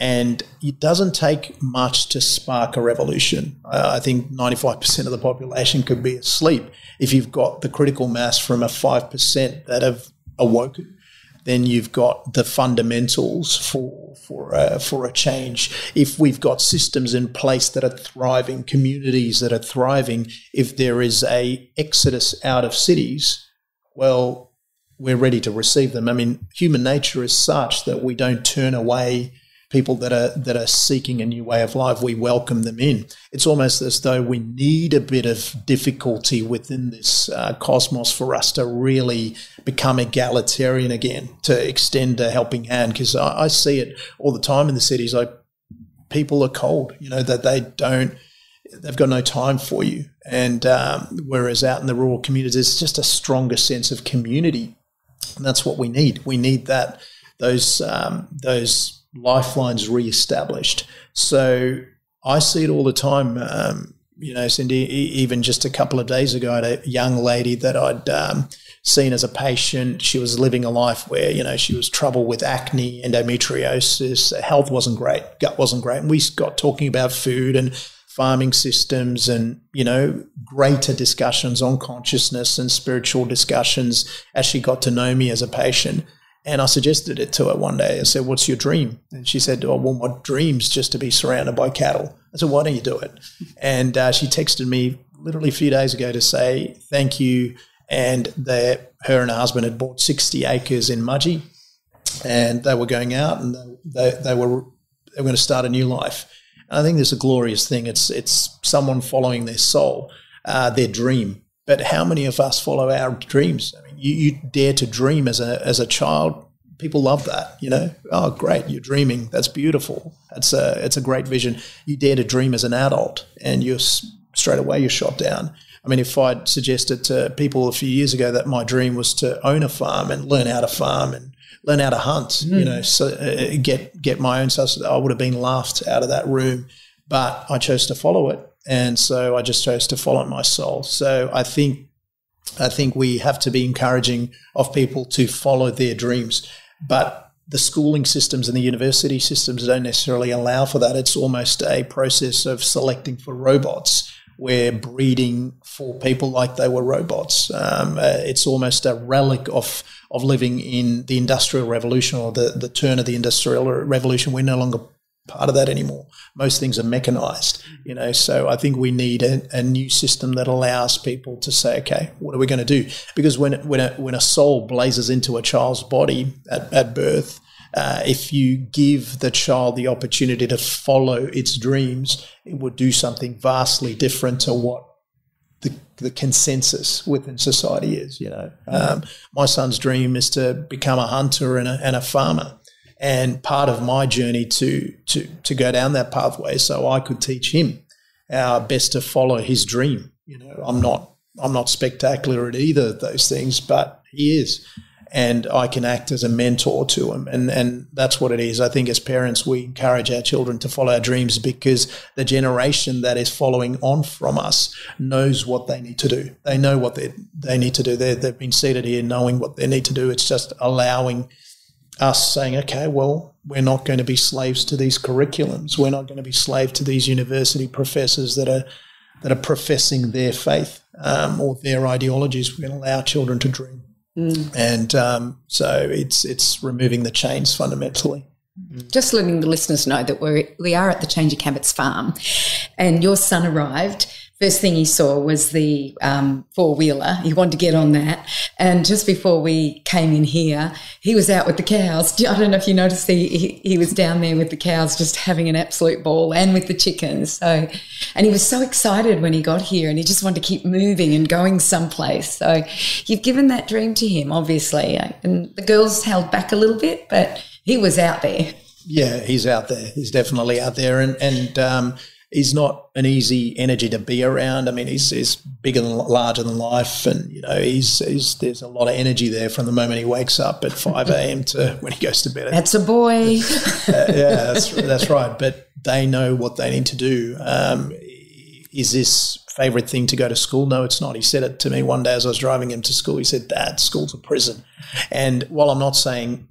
And it doesn't take much to spark a revolution. I think 95% of the population could be asleep. If you've got the critical mass from a 5% that have awoken, then you've got the fundamentals for a change. If we've got systems in place that are thriving, communities that are thriving, if there is a exodus out of cities, well, we're ready to receive them. I mean, human nature is such that we don't turn away people that are seeking a new way of life. We welcome them in. It's almost as though we need a bit of difficulty within this cosmos for us to really become egalitarian again, to extend a helping hand. Because I see it all the time in the cities. Like, people are cold, that they've got no time for you. And whereas out in the rural communities, it's just a stronger sense of community. And that's what we need. We need those lifelines reestablished. So I see it all the time. Cindy, even just a couple of days ago, I had a young lady that I'd seen as a patient. She was living a life where, she was trouble with acne, endometriosis, health wasn't great, gut wasn't great. And we got talking about food and farming systems and, greater discussions on consciousness and spiritual discussions as she got to know me as a patient. And I suggested it to her one day. I said, "What's your dream?" And she said, "Oh, well, my dream's just to be surrounded by cattle." I said, "Why don't you do it?" And she texted me literally a few days ago to say thank you. And her and her husband had bought 60 acres in Mudgee, and they were going out and they were going to start a new life. And I think this is a glorious thing. It's someone following their soul, their dream. But how many of us follow our dreams? I mean, you dare to dream as a child. People love that, Oh, great, you're dreaming. That's beautiful. It's a great vision. You dare to dream as an adult, and straight away you're shot down. I mean, if I'd suggested to people a few years ago that my dream was to own a farm and learn how to farm and learn how to hunt, so get my own stuff, I would have been laughed out of that room. But I chose to follow it. And so I just chose to follow my soul. So I think we have to be encouraging of people to follow their dreams. But the schooling systems and the university systems don't necessarily allow for that. It's almost a process of selecting for robots. We're breeding for people like they were robots. It's almost a relic of living in the Industrial Revolution or the turn of the Industrial Revolution. We're no longer part of that anymore. Most things are mechanized, so I think we need a new system that allows people to say, okay, what are we going to do? Because when a soul blazes into a child's body at birth, if you give the child the opportunity to follow its dreams, it would do something vastly different to what the consensus within society is. My son's dream is to become a hunter and a farmer. And part of my journey to go down that pathway, so I could teach him how best to follow his dream. I'm not spectacular at either of those things, but he is, and I can act as a mentor to him. And that's what it is. I think as parents, we encourage our children to follow our dreams because the generation that is following on from us knows what they need to do. They know what they need to do. They've been seated here knowing what they need to do. It's just allowing us saying, okay, well, we're not going to be slaves to these curriculums. We're not going to be slaves to these university professors that that are professing their faith or their ideologies. We're going to allow children to dream. And so it's removing the chains fundamentally. Just letting the listeners know that we are at the Change Your Cabot's farm, and your son arrived. First thing he saw was the four-wheeler. He wanted to get on that. And just before we came in here, he was out with the cows. I don't know if you noticed, he was down there with the cows just having an absolute ball, and with the chickens. So, and he was so excited when he got here, and he just wanted to keep moving and going someplace. So you've given that dream to him, obviously. And the girls held back a little bit, but he was out there. Yeah, he's out there. He's definitely out there. And he's not an easy energy to be around. I mean, he's bigger than, larger than life, and there's a lot of energy there from the moment he wakes up at 5 a.m. to when he goes to bed. That's a boy. Yeah, that's right. But they know what they need to do. Is this favourite thing to go to school? No, it's not. He said it to me one day as I was driving him to school. He said, "Dad, school's a prison." And while I'm not saying,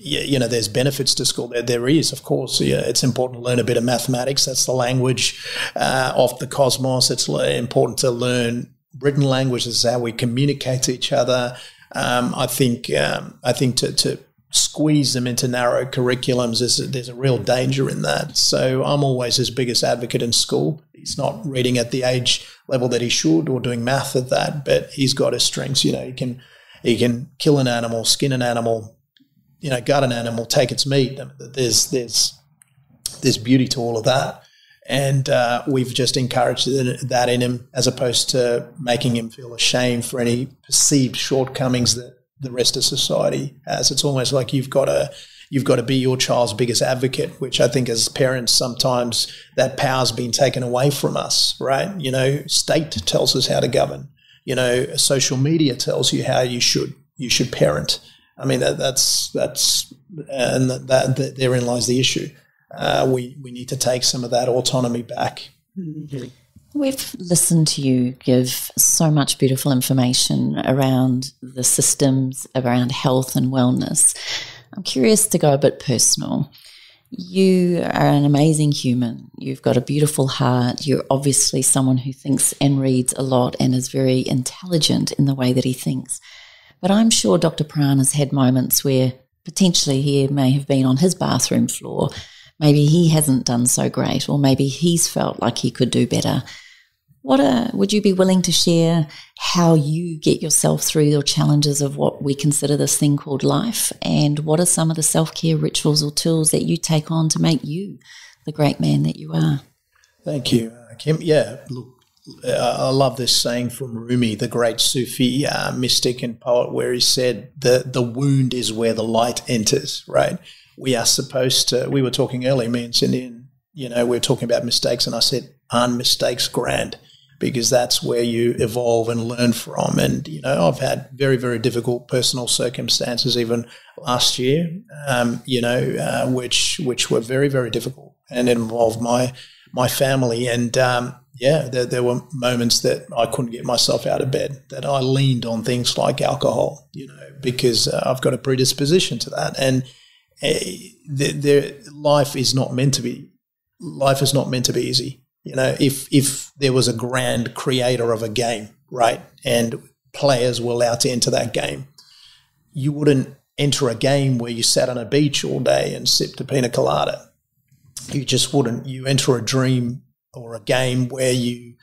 there's benefits to school. There is, of course. Yeah, it's important to learn a bit of mathematics. That's the language of the cosmos. It's important to learn written language. This is how we communicate to each other. I think to squeeze them into narrow curriculums, there's a real danger in that. So I'm always his biggest advocate in school. He's not reading at the age level that he should, or doing math at that, but he's got his strengths. He can kill an animal, skin an animal, gut an animal, take its meat. There's beauty to all of that. And we've just encouraged that in him, as opposed to making him feel ashamed for any perceived shortcomings that the rest of society has. It's almost like you've got to be your child's biggest advocate, which I think as parents sometimes that power's been taken away from us, right? State tells us how to govern. Social media tells you how you should parent. I mean, that's therein lies the issue. We need to take some of that autonomy back. We've listened to you give so much beautiful information around the systems, around health and wellness. I'm curious to go a bit personal. You are an amazing human. You've got a beautiful heart. You're obviously someone who thinks and reads a lot and is very intelligent in the way that he thinks. But I'm sure Dr. Pran has had moments where potentially he may have been on his bathroom floor. Maybe he hasn't done so great, or maybe he's felt like he could do better. Would you be willing to share how you get yourself through your challenges of what we consider this thing called life? And what are some of the self-care rituals or tools that you take on to make you the great man that you are? Thank you, Kim. Yeah, look, I love this saying from Rumi, the great Sufi mystic and poet, where he said, the wound is where the light enters, right? We are supposed to, we were talking earlier, me and Cindy, and, we were talking about mistakes, and I said, aren't mistakes grand? Because that's where you evolve and learn from. And, I've had very, very difficult personal circumstances even last year, which were very, very difficult, and it involved my family. And, there were moments that I couldn't get myself out of bed, that I leaned on things like alcohol, because I've got a predisposition to that. And life is not meant to be easy. If there was a grand creator of a game, right, and players were allowed to enter that game, you wouldn't enter a game where you sat on a beach all day and sipped a pina colada. You just wouldn't. You enter a dream or a game where you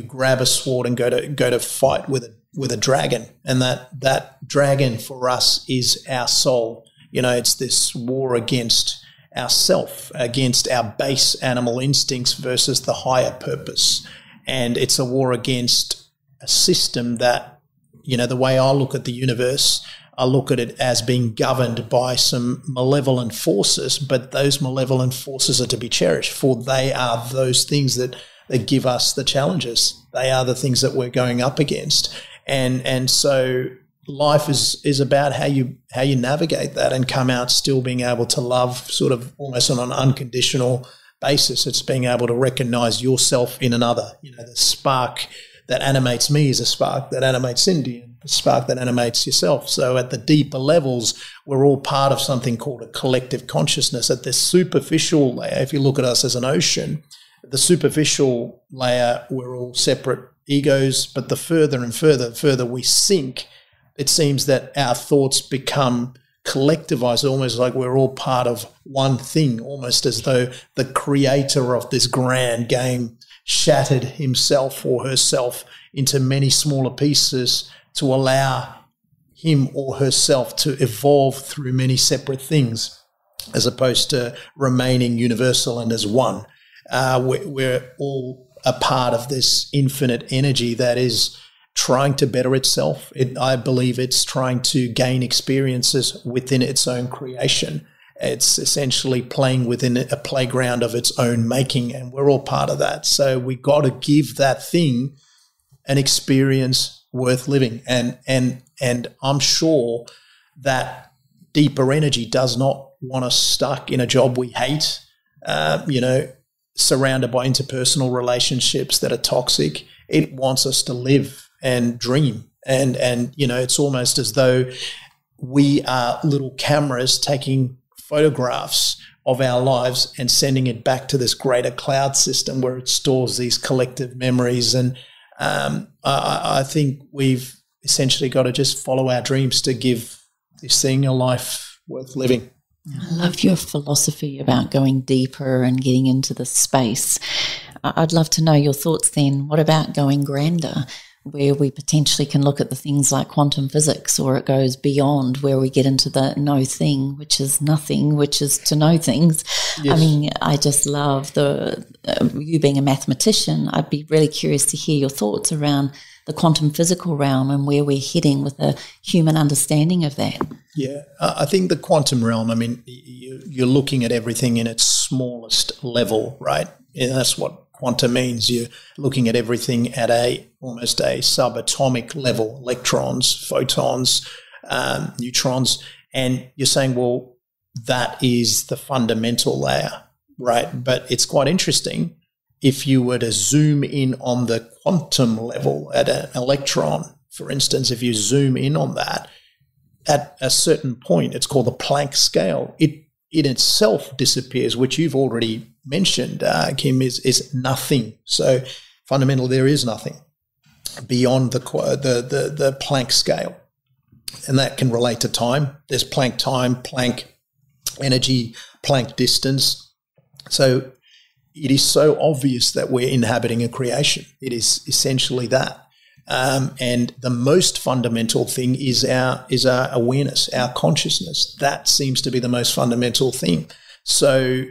grab a sword and go to fight with a dragon, and that dragon for us is our soul. It's this war against ourself, against our base animal instincts versus the higher purpose. And it's a war against a system that, the way I look at the universe, I look at it as being governed by some malevolent forces, but those malevolent forces are to be cherished, for they are those things that give us the challenges. They are the things that we're going up against. And so life is about how you navigate that and come out still being able to love sort of almost on an unconditional basis. It's being able to recognize yourself in another. The spark that animates me is a spark that animates Cindy, and the spark that animates yourself. So at the deeper levels, we're all part of something called a collective consciousness. At this superficial layer, if you look at us as an ocean, the superficial layer, we're all separate egos, but the further and further we sink, it seems that our thoughts become collectivized, almost like we're all part of one thing, almost as though the creator of this grand game shattered himself or herself into many smaller pieces to allow him or herself to evolve through many separate things, as opposed to remaining universal and as one. We're all a part of this infinite energy that is trying to better itself. I believe it's trying to gain experiences within its own creation. It's essentially playing within a playground of its own making, and we're all part of that. So we got to give that thing an experience worth living. And I'm sure that deeper energy does not want us stuck in a job we hate, surrounded by interpersonal relationships that are toxic. It wants us to live and dream. And it's almost as though we are little cameras taking photographs of our lives and sending it back to this greater cloud system where it stores these collective memories. And I think we've essentially got to just follow our dreams to give this thing a life worth living. I love your philosophy about going deeper and getting into the space. I'd love to know your thoughts then. What about going grander, where we potentially can look at the things like quantum physics, or it goes beyond, where we get into the no thing, which is nothing, which is to know things. Yes. I mean, I just love you being a mathematician. I'd be really curious to hear your thoughts around the quantum physical realm and where we're heading with a human understanding of that. Yeah, I think the quantum realm, I mean, you're looking at everything in its smallest level, right? And that's what quantum means. You're looking at everything at almost a subatomic level, electrons, photons, neutrons, and you're saying, well, that is the fundamental layer, right? But it's quite interesting. If you were to zoom in on the quantum level at an electron, for instance, if you zoom in on that, at a certain point, it's called the Planck scale, it itself disappears, which you've already mentioned, Kim, is nothing. So fundamentally, there is nothing beyond the Planck scale. And that can relate to time. There's Planck time, Planck energy, Planck distance. So it is so obvious that we're inhabiting a creation. It is essentially that. And the most fundamental thing is our awareness, our consciousness. That seems to be the most fundamental thing. So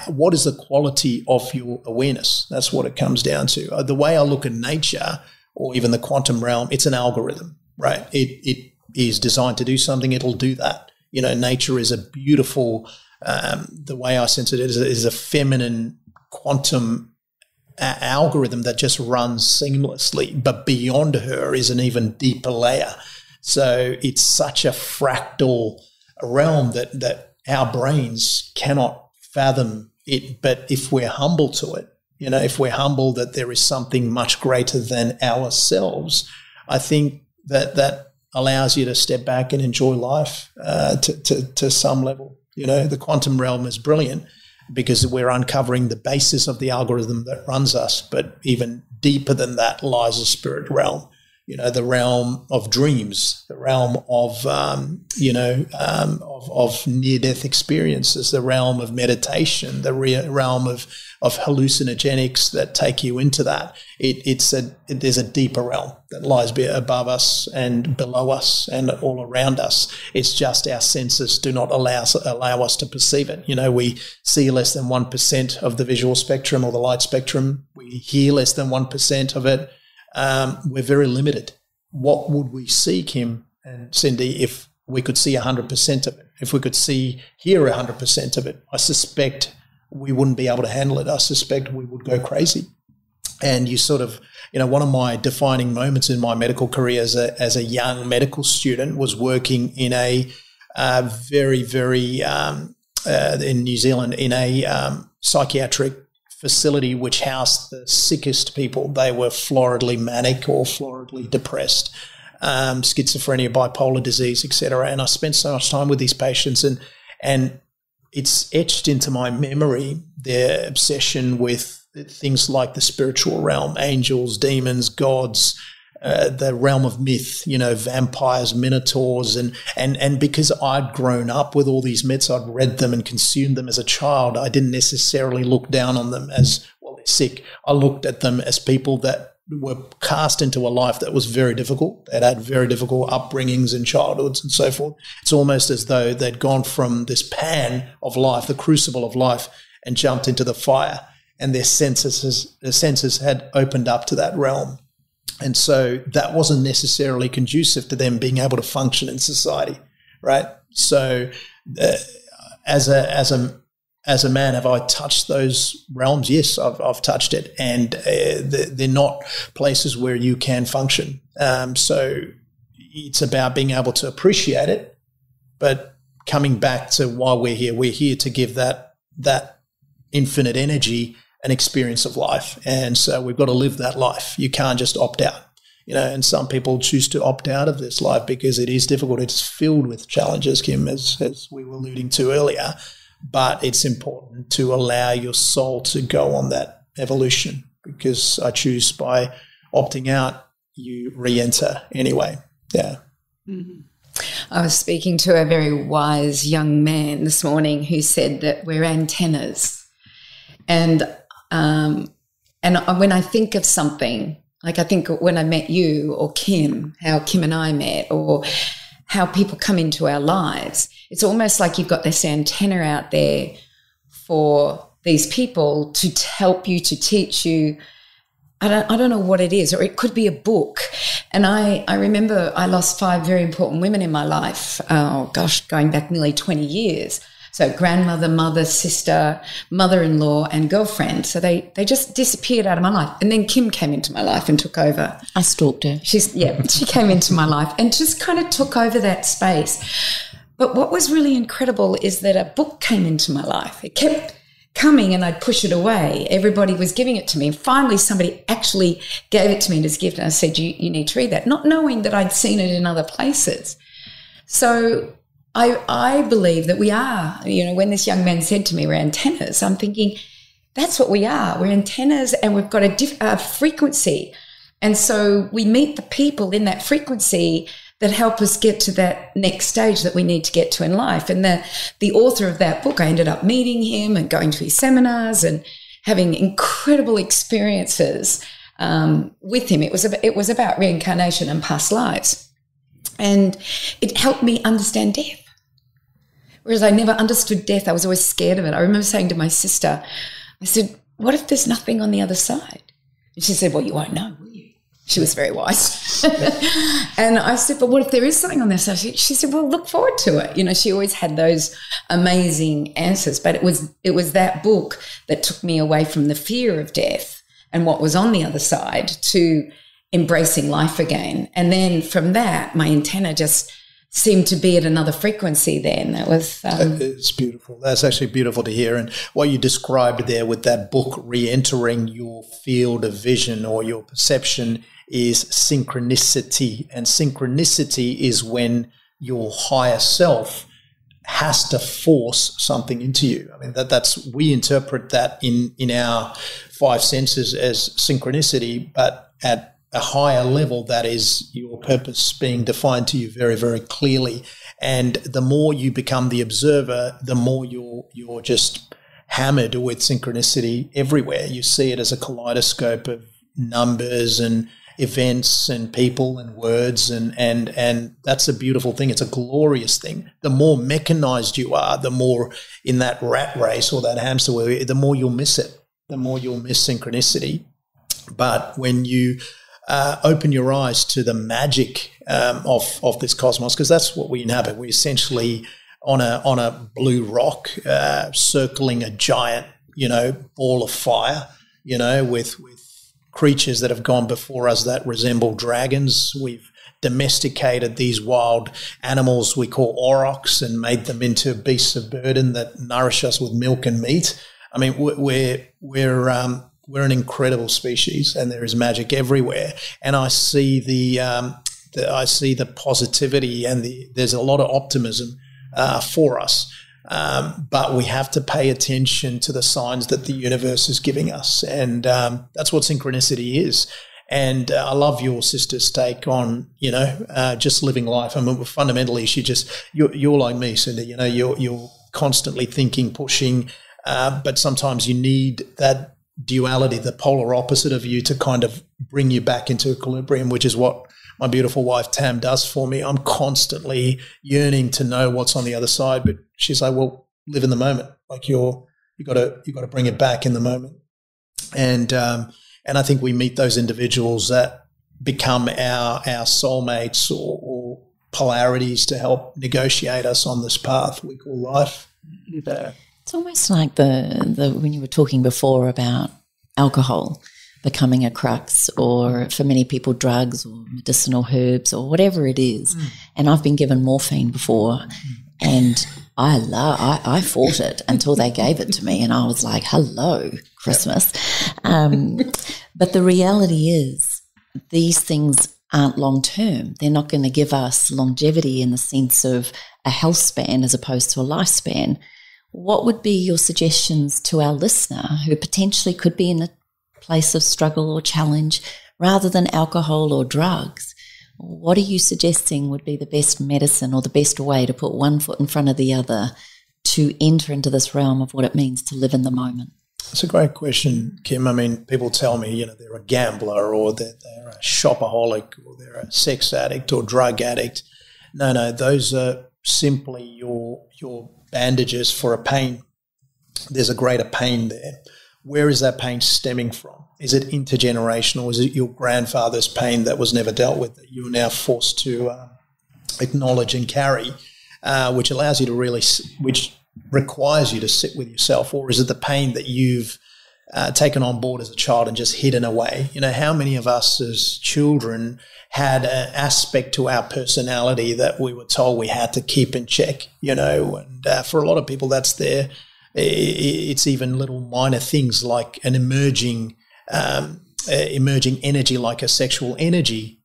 what is the quality of your awareness? That's what it comes down to. The way I look at nature, or even the quantum realm, it's an algorithm, right? It is designed to do something, it'll do that. Nature is a beautiful, the way I sense it is a feminine quantum algorithm that just runs seamlessly, but beyond her is an even deeper layer. So it's such a fractal realm that our brains cannot fathom it. But if we're humble to it, if we're humble that there is something much greater than ourselves, I think that allows you to step back and enjoy life to some level. The quantum realm is brilliant, because we're uncovering the basis of the algorithm that runs us. But even deeper than that lies the spirit realm, the realm of dreams, the realm of, of near-death experiences, the realm of meditation, the realm of hallucinogenics that take you into that. There's a deeper realm that lies above us and below us and all around us. It's just our senses do not allow us to perceive it. We see less than 1% of the visual spectrum or the light spectrum. We hear less than 1% of it. We're very limited. What would we see, Kim and Cindy, if we could see 100% of it? If we could hear 100% of it, I suspect we wouldn't be able to handle it. I suspect we would go crazy. And you sort of, one of my defining moments in my medical career as a young medical student was working in a very, very, in New Zealand, in a psychiatric facility which housed the sickest people. They were floridly manic or floridly depressed, schizophrenia, bipolar disease, etc. And I spent so much time with these patients, and it's etched into my memory their obsession with things like the spiritual realm, angels, demons, gods, the realm of myth, vampires, minotaurs, and because I'd grown up with all these myths, I'd read them and consumed them as a child, I didn't necessarily look down on them as, well, they're sick. I looked at them as people that were cast into a life that was very difficult. They'd had very difficult upbringings and childhoods and so forth. It's almost as though they'd gone from this pan of life, the crucible of life, and jumped into the fire, and their senses had opened up to that realm. And so that wasn't necessarily conducive to them being able to function in society, right? So as a man, have I touched those realms? Yes, I've touched it, and they're not places where you can function. So it's about being able to appreciate it, but coming back to why we're here to give that infinite energy an experience of life. And so we've got to live that life. You can't just opt out, and some people choose to opt out of this life because it is difficult. It's filled with challenges, Kim, as we were alluding to earlier. But it's important to allow your soul to go on that evolution, because I choose by opting out, you re-enter anyway. Yeah. Mm-hmm. I was speaking to a very wise young man this morning who said that we're antennas. And when I think of something, like I think when I met you or Kim, how Kim and I met, or how people come into our lives, it's almost like you've got this antenna out there for these people to help you, to teach you. I don't know what it is, or it could be a book. And I remember I lost 5 very important women in my life, going back nearly 20 years. So grandmother, mother, sister, mother-in-law, and girlfriend. So they just disappeared out of my life. And then Kim came into my life and took over. I stalked her. She came into my life and just kind of took over that space. But what was really incredible is that a book came into my life. It kept coming and I'd push it away. Everybody was giving it to me. And finally somebody actually gave it to me as a gift. And I said, you need to read that, not knowing that I'd seen it in other places. So I believe that we are, when this young man said to me, we're antennas, I'm thinking, that's what we are. We're antennas, and we've got a frequency. And so we meet the people in that frequency that help us get to that next stage that we need to get to in life. And the author of that book, I ended up meeting him and going to his seminars and having incredible experiences with him. It was about reincarnation and past lives. And it helped me understand death. Whereas I never understood death. I was always scared of it. I remember saying to my sister, I said, what if there's nothing on the other side? And she said, well, you won't know, will you? She was very wise. And I said, but what if there is something on this side? She said, well, look forward to it. She always had those amazing answers. But it was that book that took me away from the fear of death and what was on the other side to embracing life again. And then from that, my antenna just seemed to be at another frequency then. That was... It's beautiful. That's actually beautiful to hear. And what you described there with that book re-entering your field of vision or your perception is synchronicity. And synchronicity is when your higher self has to force something into you. I mean, we interpret that in our 5 senses as synchronicity, but at a higher level, that is your purpose being defined to you very, very clearly. And the more you become the observer, the more you're just hammered with synchronicity everywhere. You see it as a kaleidoscope of numbers and events and people and words, and that's a beautiful thing. It's a glorious thing. The more mechanized you are, the more in that rat race or that hamster wheel, the more you'll miss it, the more you'll miss synchronicity. But when you open your eyes to the magic of this cosmos, because that's what we inhabit. We're essentially on a blue rock circling a giant, ball of fire, with creatures that have gone before us that resemble dragons. We've domesticated these wild animals we call aurochs and made them into beasts of burden that nourish us with milk and meat. I mean, we're an incredible species, and there is magic everywhere. And I see the positivity, and there's a lot of optimism for us. But we have to pay attention to the signs that the universe is giving us. And that's what synchronicity is. And I love your sister's take on, just living life. I mean, fundamentally, you're like me, Cindy. You're constantly thinking, pushing, but sometimes you need that duality, the polar opposite of you, to kind of bring you back into equilibrium, which is what my beautiful wife Tam does for me. I'm constantly yearning to know what's on the other side, but she's like, "Well, live in the moment. Like you got to bring it back in the moment." And I think we meet those individuals that become our soulmates or polarities to help negotiate us on this path we call life. It's almost like the when you were talking before about alcohol becoming a crux, or for many people drugs or medicinal herbs or whatever it is. And I've been given morphine before, and I fought it until they gave it to me, and I was like, hello, Christmas. But the reality is these things aren't long-term. They're not going to give us longevity in the sense of a health span as opposed to a lifespan. What would be your suggestions to our listener who potentially could be in a place of struggle or challenge rather than alcohol or drugs? What are you suggesting would be the best medicine or the best way to put one foot in front of the other to enter into this realm of what it means to live in the moment? It's a great question, Kim. I mean, people tell me, they're a gambler or they're a shopaholic or they're a sex addict or drug addict. No, those are simply your bandages for a pain. There's a greater pain there. Where is that pain stemming from? Is it intergenerational? Is it your grandfather's pain that was never dealt with that you're now forced to acknowledge and carry, which allows you to which requires you to sit with yourself? Or is it the pain that you've taken on board as a child and just hidden away? How many of us as children had an aspect to our personality that we were told we had to keep in check, and for a lot of people that's there. It's even little minor things like an emerging energy, like a sexual energy.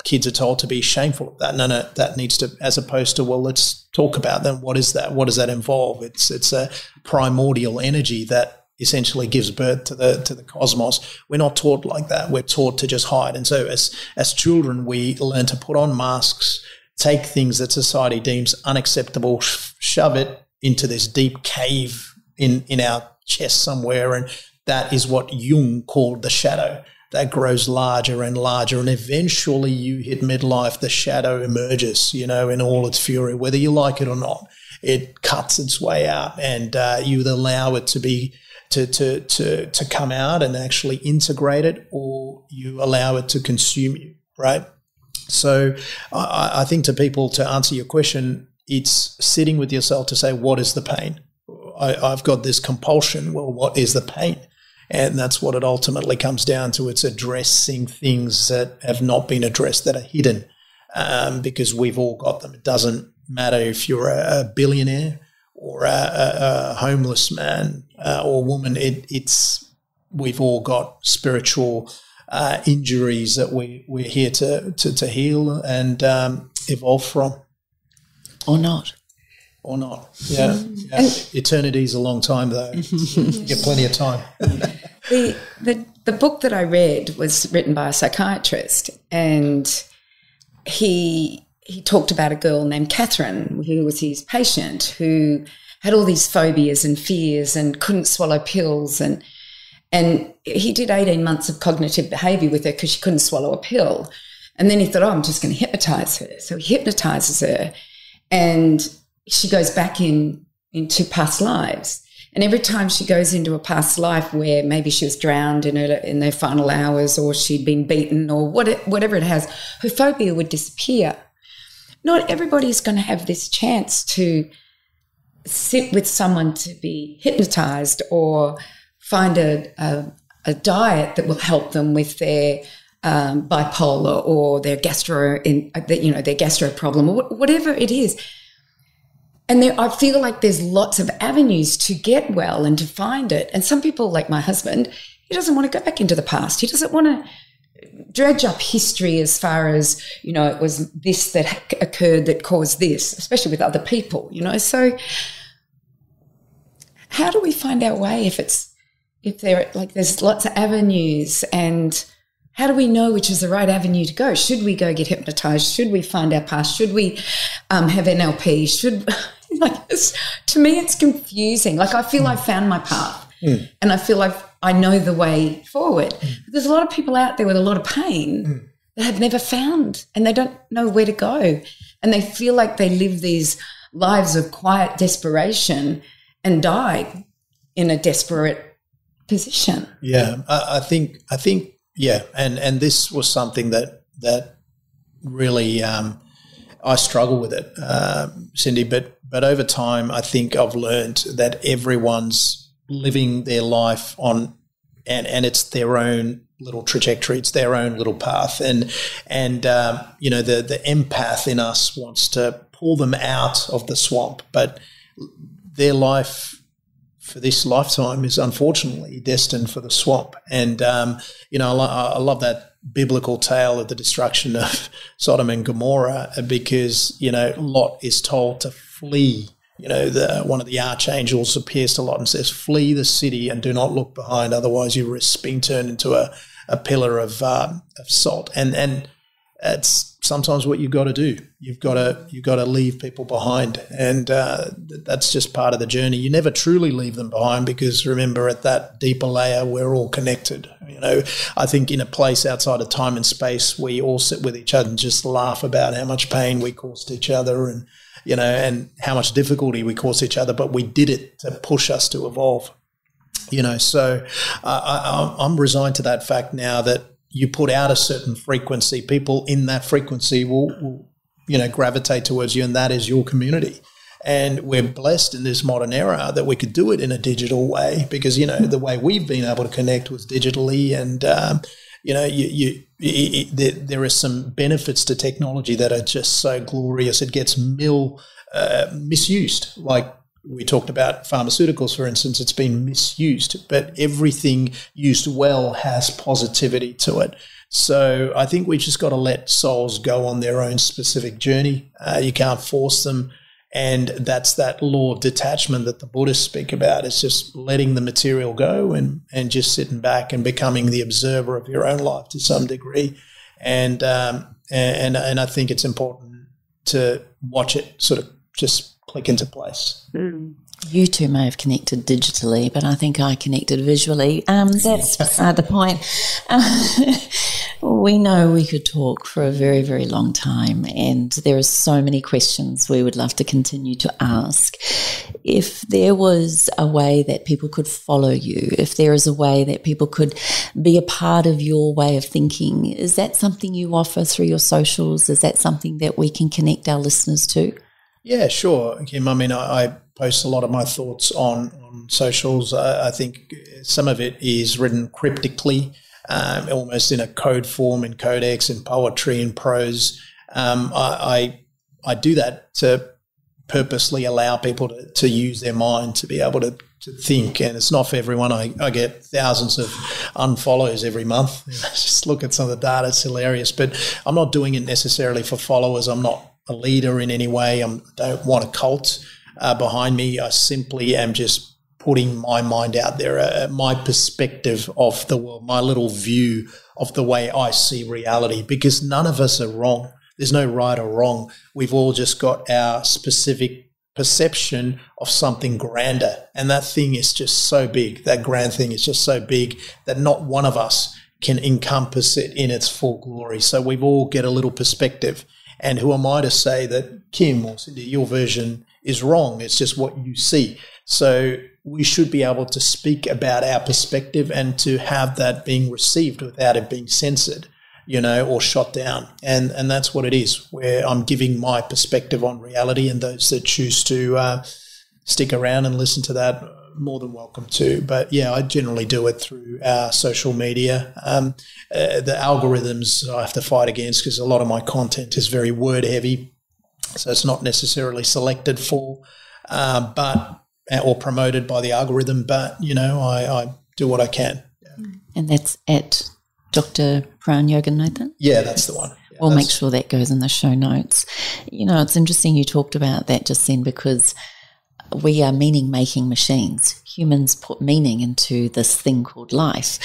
Kids are told to be shameful of that. No, that needs to, as opposed to, well, let's talk about them. What is that? What does that involve? It's a primordial energy that essentially gives birth to the cosmos. We're not taught like that. We're taught to just hide. And so as children, we learn to put on masks, take things that society deems unacceptable, shove it into this deep cave in our chest somewhere, and that is what Jung called the shadow. That grows larger and larger, and eventually you hit midlife, the shadow emerges, in all its fury, whether you like it or not. It cuts its way out, and you allow it to come out and actually integrate it, or you allow it to consume you, right? So I think to people, to answer your question, it's sitting with yourself to say, what is the pain? I've got this compulsion. Well, what is the pain? And that's what it ultimately comes down to. It's addressing things that have not been addressed, that are hidden, because we've all got them. It doesn't matter if you're a billionaire or a homeless man or woman. We've all got spiritual injuries that we're here to heal and evolve from. Or not. Yeah. Eternity's a long time, though. You get plenty of time. The book that I read was written by a psychiatrist, and he talked about a girl named Catherine, who was his patient, who had all these phobias and fears and couldn't swallow pills, and he did 18 months of cognitive behaviour with her because she couldn't swallow a pill. And then he thought, I'm just going to hypnotise her. So he hypnotises her, and she goes back into past lives. And every time she goes into a past life where maybe she was drowned in their final hours, or she'd been beaten, or whatever it has, her phobia would disappear. Not everybody is going to have this chance to sit with someone to be hypnotized, or find a diet that will help them with their bipolar or their gastro problem, or whatever it is. And I feel like there's lots of avenues to get well and to find it. And some people, like my husband, he doesn't want to go back into the past. He doesn't want to dredge up history as far as, it was this that occurred that caused this, especially with other people, So how do we find our way if there's lots of avenues, and how do we know which is the right avenue to go? Should we go get hypnotized? Should we find our path? Should we have NLP? To me, it's confusing. Like, I feel I've found my path and I feel like I know the way forward. But there's a lot of people out there with a lot of pain that have never found, and they don't know where to go. And they feel like they live these lives of quiet desperation and die in a desperate position. Yeah, I think, yeah, and this was something that really I struggle with it, Cindy. But over time, I think I've learned that everyone's living their life on, and it's their own little trajectory, it's their own little path, and the empath in us wants to pull them out of the swamp, but their life for this lifetime is unfortunately destined for the swamp. And I love that biblical tale of the destruction of Sodom and Gomorrah, because Lot is told to flee. One of the archangels appears to Lot and says, "Flee the city and do not look behind, otherwise you risk being turned into a pillar of salt." And it's sometimes what you've got to do. You've got to leave people behind, and that's just part of the journey. You never truly leave them behind, because remember, at that deeper layer, we're all connected. I think in a place outside of time and space, we all sit with each other and just laugh about how much pain we caused each other, and how much difficulty we caused each other, but we did it to push us to evolve. So I'm resigned to that fact now, that you put out a certain frequency, people in that frequency will gravitate towards you, and that is your community. And we're blessed in this modern era that we could do it in a digital way, because, the way we've been able to connect was digitally, and, there are some benefits to technology that are just so glorious. It gets misused. Like we talked about pharmaceuticals, for instance, it's been misused, but everything used well has positivity to it. So I think we just got to let souls go on their own specific journey. You can't force them. And that's that law of detachment that the Buddhists speak about. It's just letting the material go and just sitting back and becoming the observer of your own life to some degree. And I think it's important to watch it sort of just click into place. You two may have connected digitally, but I think I connected visually. That's beside the point. We know we could talk for a very, very long time, and there are so many questions we would love to continue to ask. If there was a way that people could follow you, if there is a way that people could be a part of your way of thinking, is that something you offer through your socials? Is that something that we can connect our listeners to? Yeah, sure, Kim. I mean, I post a lot of my thoughts on socials. I think some of it is written cryptically, almost in a code form, in codex, in poetry, in prose. I do that to purposely allow people to use their mind to be able to think, and it's not for everyone. I get thousands of unfollows every month. Just look at some of the data, it's hilarious. But I'm not doing it necessarily for followers. I'm not a leader in any way. I don't want a cult behind me. I simply am just putting my mind out there, my perspective of the world, my little view of the way I see reality, because none of us are wrong. There's no right or wrong. We've all just got our specific perception of something grander, and that thing is just so big, that grand thing is just so big that not one of us can encompass it in its full glory. So we've all get a little perspective. And who am I to say that, Kim or Cindy, your version is wrong? It's just what you see. So we should be able to speak about our perspective and to have that being received without it being censored, or shot down. And that's what it is, where I'm giving my perspective on reality, and those that choose to stick around and listen to that, more than welcome to. But yeah, I generally do it through our social media. The algorithms I have to fight against, because a lot of my content is very word heavy, so it's not necessarily selected for, or promoted by the algorithm. But I do what I can. Yeah. And that's at Dr. Pran Yoganathan? Yeah, that's the one. Yeah, we'll make sure that goes in the show notes. It's interesting you talked about that just then, because we are meaning-making machines. Humans put meaning into this thing called life.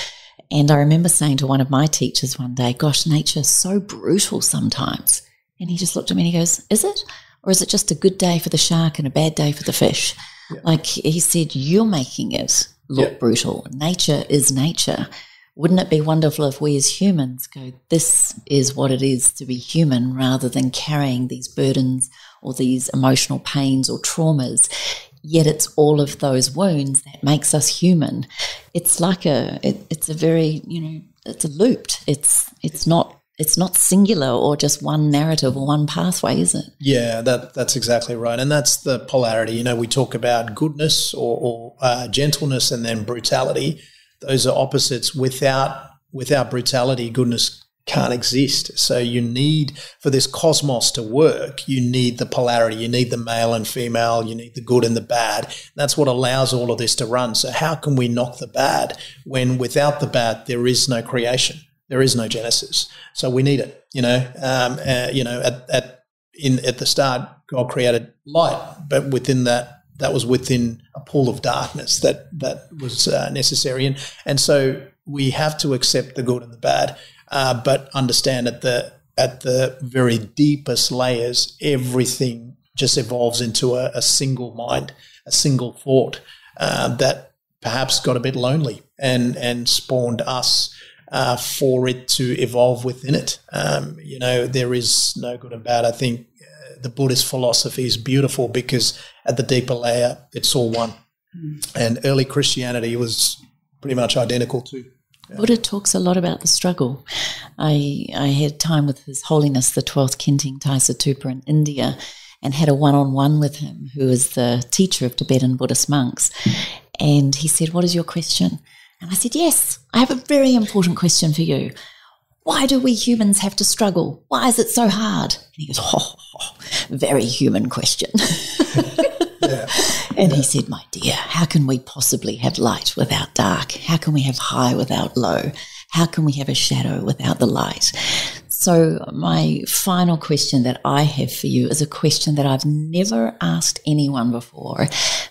And I remember saying to one of my teachers one day, gosh, nature's so brutal sometimes. And he just looked at me and he goes, is it? Or is it just a good day for the shark and a bad day for the fish? Yeah. Like he said, you're making it look brutal. Nature is nature. Wouldn't it be wonderful if we as humans go, this is what it is to be human, rather than carrying these burdens or these emotional pains or traumas? Yet it's all of those wounds that makes us human. It's like it's a very, it's a looped. It's not singular or just one narrative or one pathway, is it? Yeah, that's exactly right. And that's the polarity. We talk about goodness or gentleness and then brutality. Those are opposites. Without brutality, goodness can't exist. So you need, for this cosmos to work, you need the polarity. You need the male and female. You need the good and the bad. That's what allows all of this to run. So how can we knock the bad when without the bad there is no creation? There is no Genesis. So we need it. At the start, God created light, but within that was within a pool of darkness that was necessary. And so we have to accept the good and the bad, but understand at the very deepest layers, everything just evolves into a single mind, a single thought that perhaps got a bit lonely and spawned us for it to evolve within it. There is no good and bad. I think the Buddhist philosophy is beautiful because at the deeper layer, it's all one. And early Christianity was pretty much identical too. Yeah. Buddha talks a lot about the struggle. I had time with His Holiness the 12th Khenting Taisattupa in India and had a one-on-one with him, who is the teacher of Tibetan Buddhist monks. And he said, what is your question? And I said, yes, I have a very important question for you. Why do we humans have to struggle? Why is it so hard? And he goes, very human question. And he said, my dear, how can we possibly have light without dark? How can we have high without low? How can we have a shadow without the light? So my final question that I have for you is a question that I've never asked anyone before,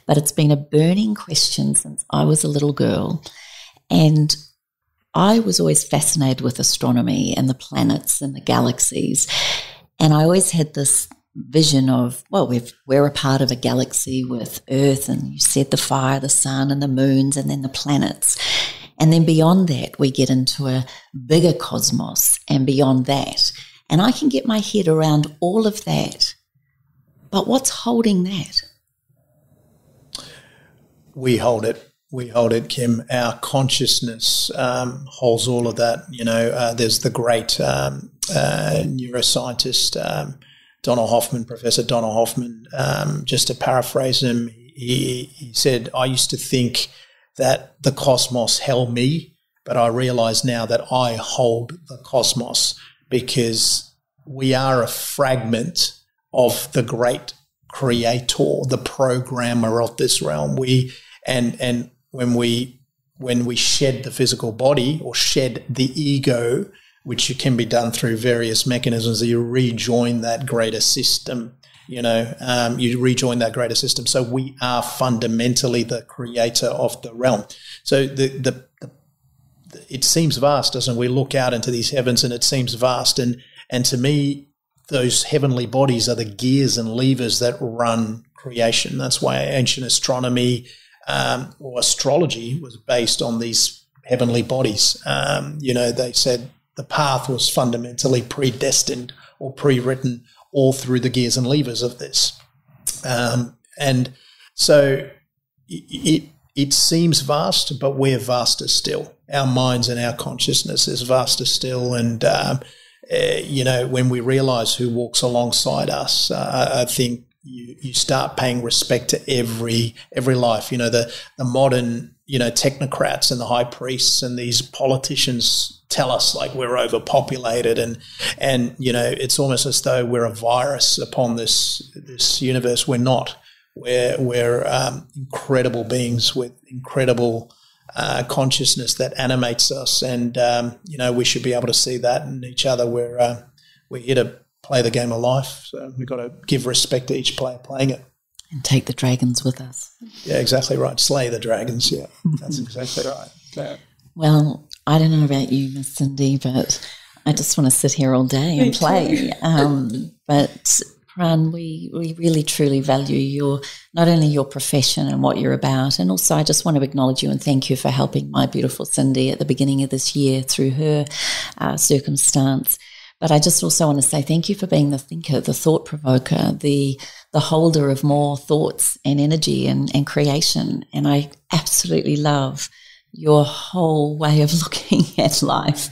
but it's been a burning question since I was a little girl. And I was always fascinated with astronomy and the planets and the galaxies. And I always had this vision of, well, we're a part of a galaxy with Earth, and you said the fire, the sun and the moons and then the planets. And then beyond that, we get into a bigger cosmos and beyond that. And I can get my head around all of that. But what's holding that? We hold it. We hold it, Kim. Our consciousness holds all of that. There's the great neuroscientist, Professor Donald Hoffman. Just to paraphrase him, he said, I used to think that the cosmos held me, but I realize now that I hold the cosmos, because we are a fragment of the great creator, the programmer of this realm. And when we shed the physical body or shed the ego, which can be done through various mechanisms, you rejoin that greater system. You rejoin that greater system. So we are fundamentally the creator of the realm. So it seems vast, doesn't it? We look out into these heavens and it seems vast. And to me, those heavenly bodies are the gears and levers that run creation. That's why ancient astronomy or astrology was based on these heavenly bodies. They said the path was fundamentally predestined or pre-written all through the gears and levers of this. And so it seems vast, but we're vaster still. Our minds and our consciousness is vaster still. And, when we realize who walks alongside us, I think you start paying respect to every life. The modern, technocrats and the high priests and these politicians tell us like we're overpopulated and it's almost as though we're a virus upon this universe. We're not. We're incredible beings with incredible consciousness that animates us, and we should be able to see that in each other. We're here to play the game of life, so we've got to give respect to each player playing it. And take the dragons with us. Yeah, exactly right. Slay the dragons. Yeah, that's exactly right. Yeah. Well, I don't know about you, Miss Cindy, but I just want to sit here all day and play. But Pran, we really truly value not only your profession and what you're about, and also I just want to acknowledge you and thank you for helping my beautiful Cindy at the beginning of this year through her circumstance. But I just also want to say thank you for being the thinker, the thought provoker, the holder of more thoughts and energy and creation. And I absolutely love your whole way of looking at life.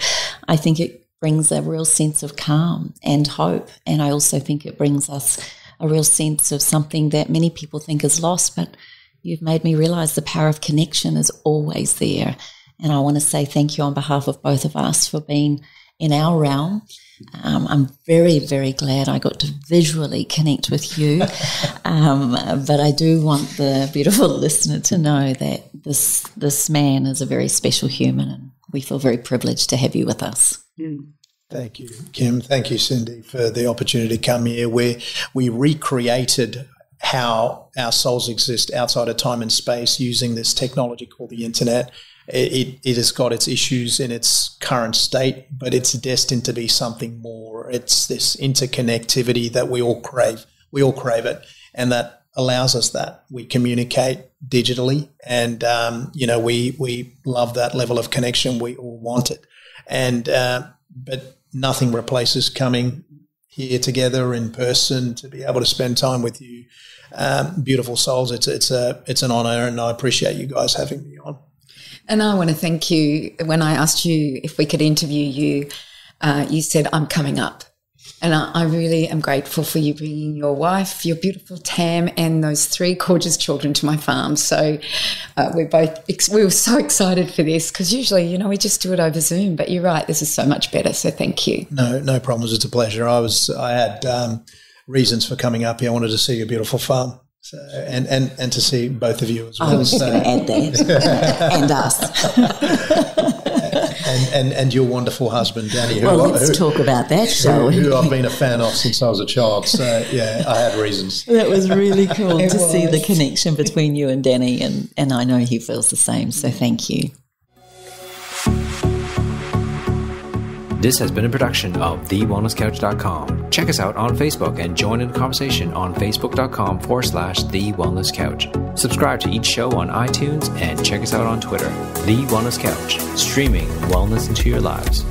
I think it brings a real sense of calm and hope. And I also think it brings us a real sense of something that many people think is lost, but you've made me realize the power of connection is always there. And I want to say thank you on behalf of both of us for being in our realm. I'm very, very glad I got to visually connect with you. But I do want the beautiful listener to know that this man is a very special human, and we feel very privileged to have you with us. Thank you, Kim. Thank you, Cindy, for the opportunity to come here where we recreated how our souls exist outside of time and space using this technology called the internet. It has got its issues in its current state, but it's destined to be something more. It's this interconnectivity that we all crave. We all crave it, and that allows us that. We communicate digitally, and we love that level of connection. We all want it, and but nothing replaces coming here together in person to be able to spend time with you, beautiful souls. It's an honour, and I appreciate you guys having me on. And I want to thank you. When I asked you if we could interview you, you said, I'm coming up. And I really am grateful for you bringing your wife, your beautiful Tam, and those 3 gorgeous children to my farm. So we were so excited for this because usually, we just do it over Zoom. But you're right, this is so much better. So thank you. No problems. It's a pleasure. I had reasons for coming up here. I wanted to see your beautiful farm. So, and to see both of you as well. I was going to add that. And us. and your wonderful husband, Danny. Let's talk about that, shall we? Who I've been a fan of since I was a child. So, yeah, I had reasons. That was really cool to see the connection between you and Danny, and I know he feels the same, so thank you. This has been a production of TheWellnessCouch.com. Check us out on Facebook and join in the conversation on Facebook.com/The Wellness Couch. Subscribe to each show on iTunes and check us out on Twitter. The Wellness Couch, streaming wellness into your lives.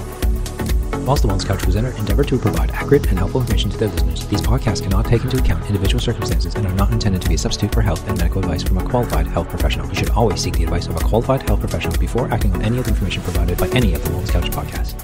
Whilst the Wellness Couch presenter endeavor to provide accurate and helpful information to their listeners, these podcasts cannot take into account individual circumstances and are not intended to be a substitute for health and medical advice from a qualified health professional. You should always seek the advice of a qualified health professional before acting on any of the information provided by any of the Wellness Couch podcasts.